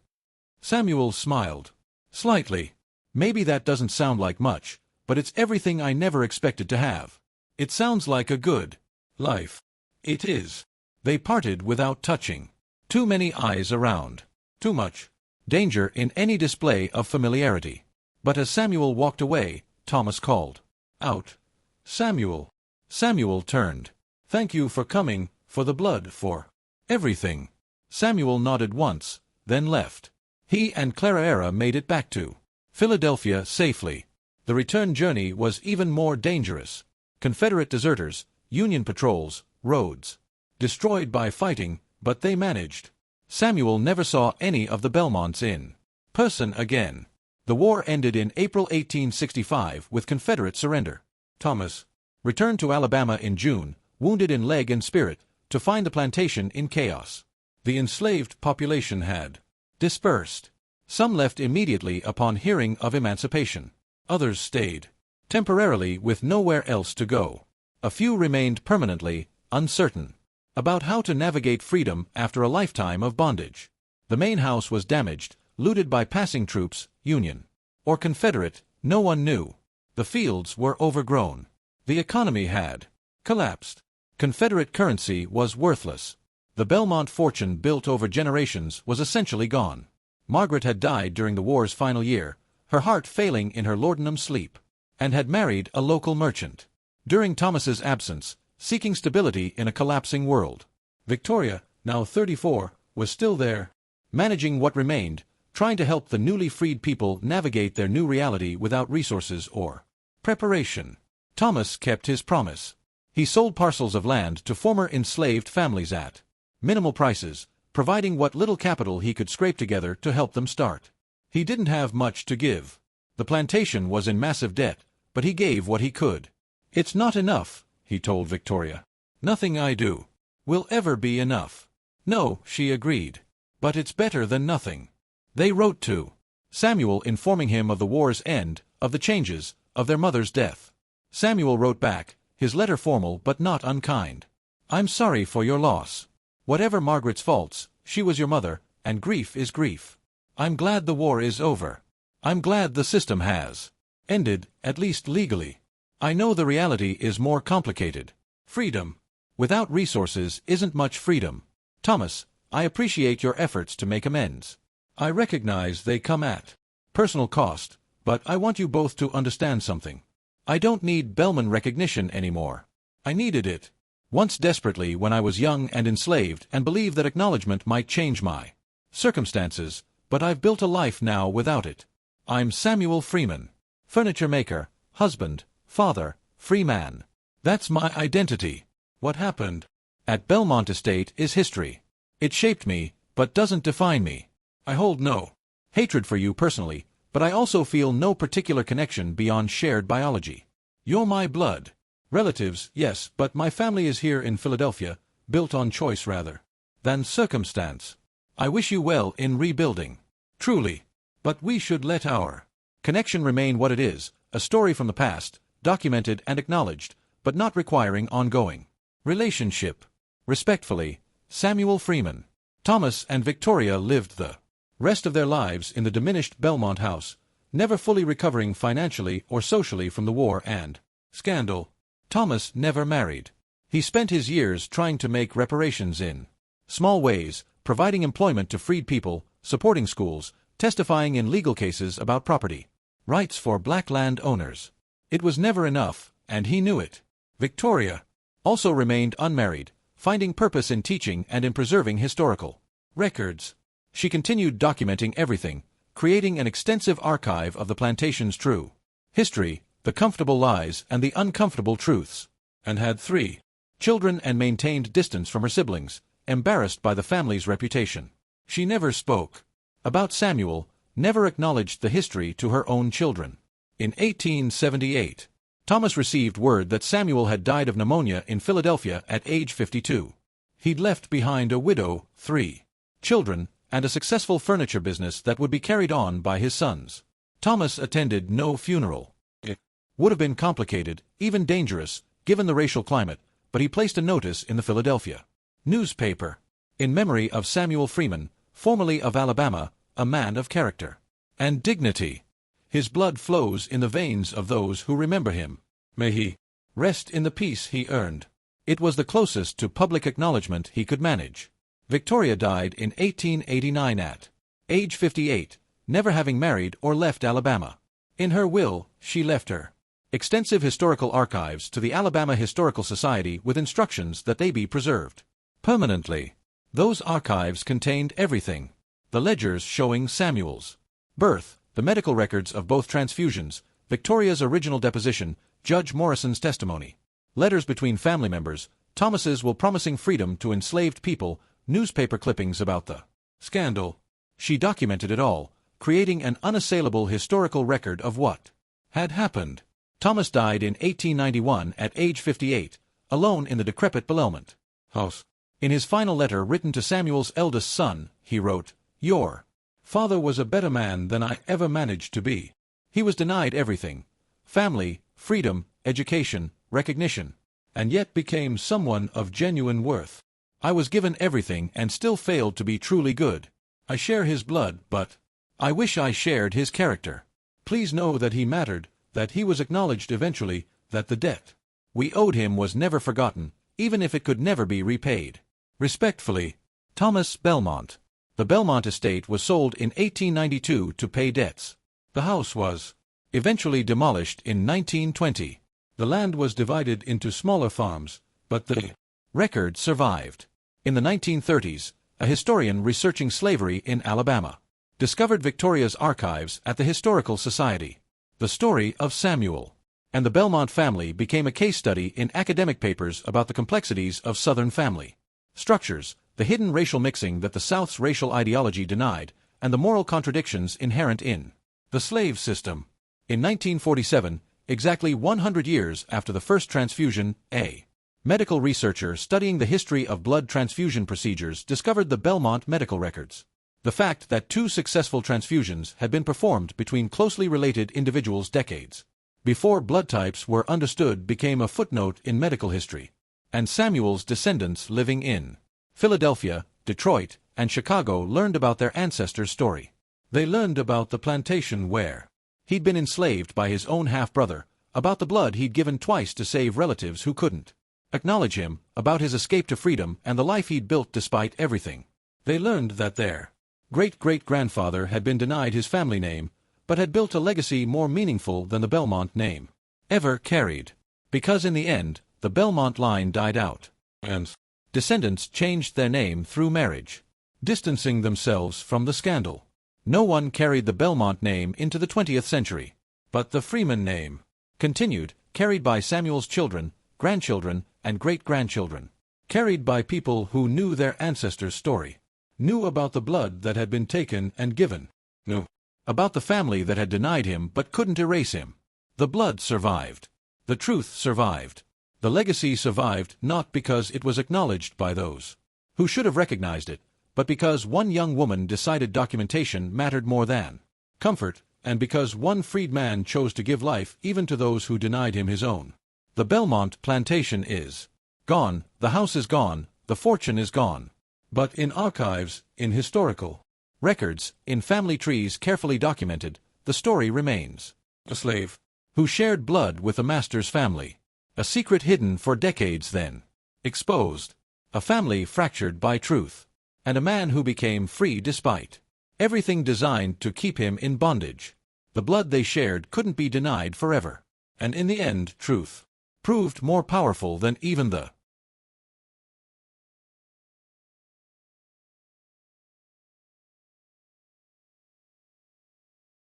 Samuel smiled. Slightly. "Maybe that doesn't sound like much, but it's everything I never expected to have. It sounds like a good life." "It is." They parted without touching. Too many eyes around. Too much danger in any display of familiarity. But as Samuel walked away, Thomas called out, "Samuel." Samuel turned. "Thank you for coming, for the blood, for everything." Samuel nodded once, then left. He and Clara made it back to Philadelphia safely. The return journey was even more dangerous. Confederate deserters, Union patrols, roads destroyed by fighting, but they managed. Samuel never saw any of the Belmonts in person again. The war ended in April 1865 with Confederate surrender. Thomas returned to Alabama in June, wounded in leg and spirit, to find the plantation in chaos. The enslaved population had dispersed. Some left immediately upon hearing of emancipation. Others stayed temporarily with nowhere else to go. A few remained permanently uncertain about how to navigate freedom after a lifetime of bondage. The main house was damaged, looted by passing troops, Union or Confederate, no one knew. The fields were overgrown. The economy had collapsed. Confederate currency was worthless. The Belmont fortune built over generations was essentially gone. Margaret had died during the war's final year, her heart failing in her laudanum sleep, and had married a local merchant. During Thomas's absence, seeking stability in a collapsing world, Victoria, now 34, was still there, managing what remained, trying to help the newly freed people navigate their new reality without resources or preparation. Thomas kept his promise. He sold parcels of land to former enslaved families at minimal prices, providing what little capital he could scrape together to help them start. He didn't have much to give. The plantation was in massive debt, but he gave what he could. "It's not enough," he told Victoria. "Nothing I do will ever be enough." "No," she agreed. "But it's better than nothing." They wrote to Samuel informing him of the war's end, of the changes, of their mother's death. Samuel wrote back, his letter formal but not unkind. "I'm sorry for your loss. Whatever Margaret's faults, she was your mother, and grief is grief. I'm glad the war is over. I'm glad the system has ended, at least legally. I know the reality is more complicated. Freedom without resources isn't much freedom. Thomas, I appreciate your efforts to make amends. I recognize they come at personal cost, but I want you both to understand something. I don't need Belmont recognition anymore. I needed it once desperately when I was young and enslaved and believed that acknowledgement might change my circumstances, but I've built a life now without it. I'm Samuel Freeman, furniture maker, husband, father, free man. That's my identity. What happened at Belmont Estate is history. It shaped me, but doesn't define me. I hold no hatred for you personally, but I also feel no particular connection beyond shared biology. You're my blood. Relatives, yes, but my family is here in Philadelphia, built on choice rather than circumstance. I wish you well in rebuilding. Truly. But we should let our connection remain what it is, a story from the past, documented and acknowledged, but not requiring ongoing relationship. Respectfully, Samuel Freeman. Thomas and Victoria lived the rest of their lives in the diminished Belmont house, never fully recovering financially or socially from the war and scandal. Thomas never married. He spent his years trying to make reparations in small ways, providing employment to freed people, supporting schools, testifying in legal cases about property rights for black land owners. It was never enough, and he knew it. Victoria also remained unmarried, finding purpose in teaching and in preserving historical records. She continued documenting everything, creating an extensive archive of the plantation's true history, the comfortable lies and the uncomfortable truths, and had 3 children and maintained distance from her siblings, embarrassed by the family's reputation. She never spoke about Samuel, never acknowledged the history to her own children. In 1878, Thomas received word that Samuel had died of pneumonia in Philadelphia at age 52. He'd left behind a widow, 3 children, and a successful furniture business that would be carried on by his sons. Thomas attended no funeral. It would have been complicated, even dangerous, given the racial climate, but he placed a notice in the Philadelphia newspaper in memory of Samuel Freeman, formerly of Alabama, a man of character and dignity. His blood flows in the veins of those who remember him. May he rest in the peace he earned. It was the closest to public acknowledgment he could manage. Victoria died in 1889 at age 58, never having married or left Alabama. In her will, she left her extensive historical archives to the Alabama Historical Society with instructions that they be preserved permanently. Those archives contained everything: the ledgers showing Samuel's birth, the medical records of both transfusions, Victoria's original deposition, Judge Morrison's testimony, letters between family members, Thomas's will promising freedom to enslaved people, newspaper clippings about the scandal. She documented it all, creating an unassailable historical record of what had happened. Thomas died in 1891 at age 58, alone in the decrepit Belmont house. In his final letter written to Samuel's eldest son, he wrote, "Your father was a better man than I ever managed to be. He was denied everything: family, freedom, education, recognition, and yet became someone of genuine worth. I was given everything and still failed to be truly good. I share his blood, but I wish I shared his character. Please know that he mattered, that he was acknowledged eventually, that the debt we owed him was never forgotten, even if it could never be repaid. Respectfully, Thomas Belmont." The Belmont estate was sold in 1892 to pay debts. The house was eventually demolished in 1920. The land was divided into smaller farms, but the record survived. In the 1930s, a historian researching slavery in Alabama discovered Victoria's archives at the Historical Society. The story of Samuel and the Belmont family became a case study in academic papers about the complexities of Southern family structures, the hidden racial mixing that the South's racial ideology denied, and the moral contradictions inherent in the slave system. In 1947, exactly 100 years after the first transfusion, a medical researcher studying the history of blood transfusion procedures discovered the Belmont medical records. The fact that 2 successful transfusions had been performed between closely related individuals decades before blood types were understood became a footnote in medical history, and Samuel's descendants living in Philadelphia, Detroit, and Chicago learned about their ancestors' story. They learned about the plantation where he'd been enslaved by his own half-brother, about the blood he'd given twice to save relatives who couldn't acknowledge him, about his escape to freedom and the life he'd built despite everything. They learned that their great-great-grandfather had been denied his family name, but had built a legacy more meaningful than the Belmont name ever carried. Because in the end, the Belmont line died out, and descendants changed their name through marriage, distancing themselves from the scandal. No one carried the Belmont name into the 20th century, but the Freeman name continued, carried by Samuel's children, grandchildren, and great-grandchildren, carried by people who knew their ancestors' story, knew about the blood that had been taken and given, knew about the family that had denied him but couldn't erase him. The blood survived. The truth survived. The legacy survived not because it was acknowledged by those who should have recognized it, but because one young woman decided documentation mattered more than comfort, and because one freed man chose to give life even to those who denied him his own. The Belmont plantation is gone, the house is gone, the fortune is gone. But in archives, in historical records, in family trees carefully documented, the story remains. A slave who shared blood with a master's family. A secret hidden for decades then exposed. A family fractured by truth. And a man who became free despite everything designed to keep him in bondage. The blood they shared couldn't be denied forever. And in the end, truth proved more powerful than even the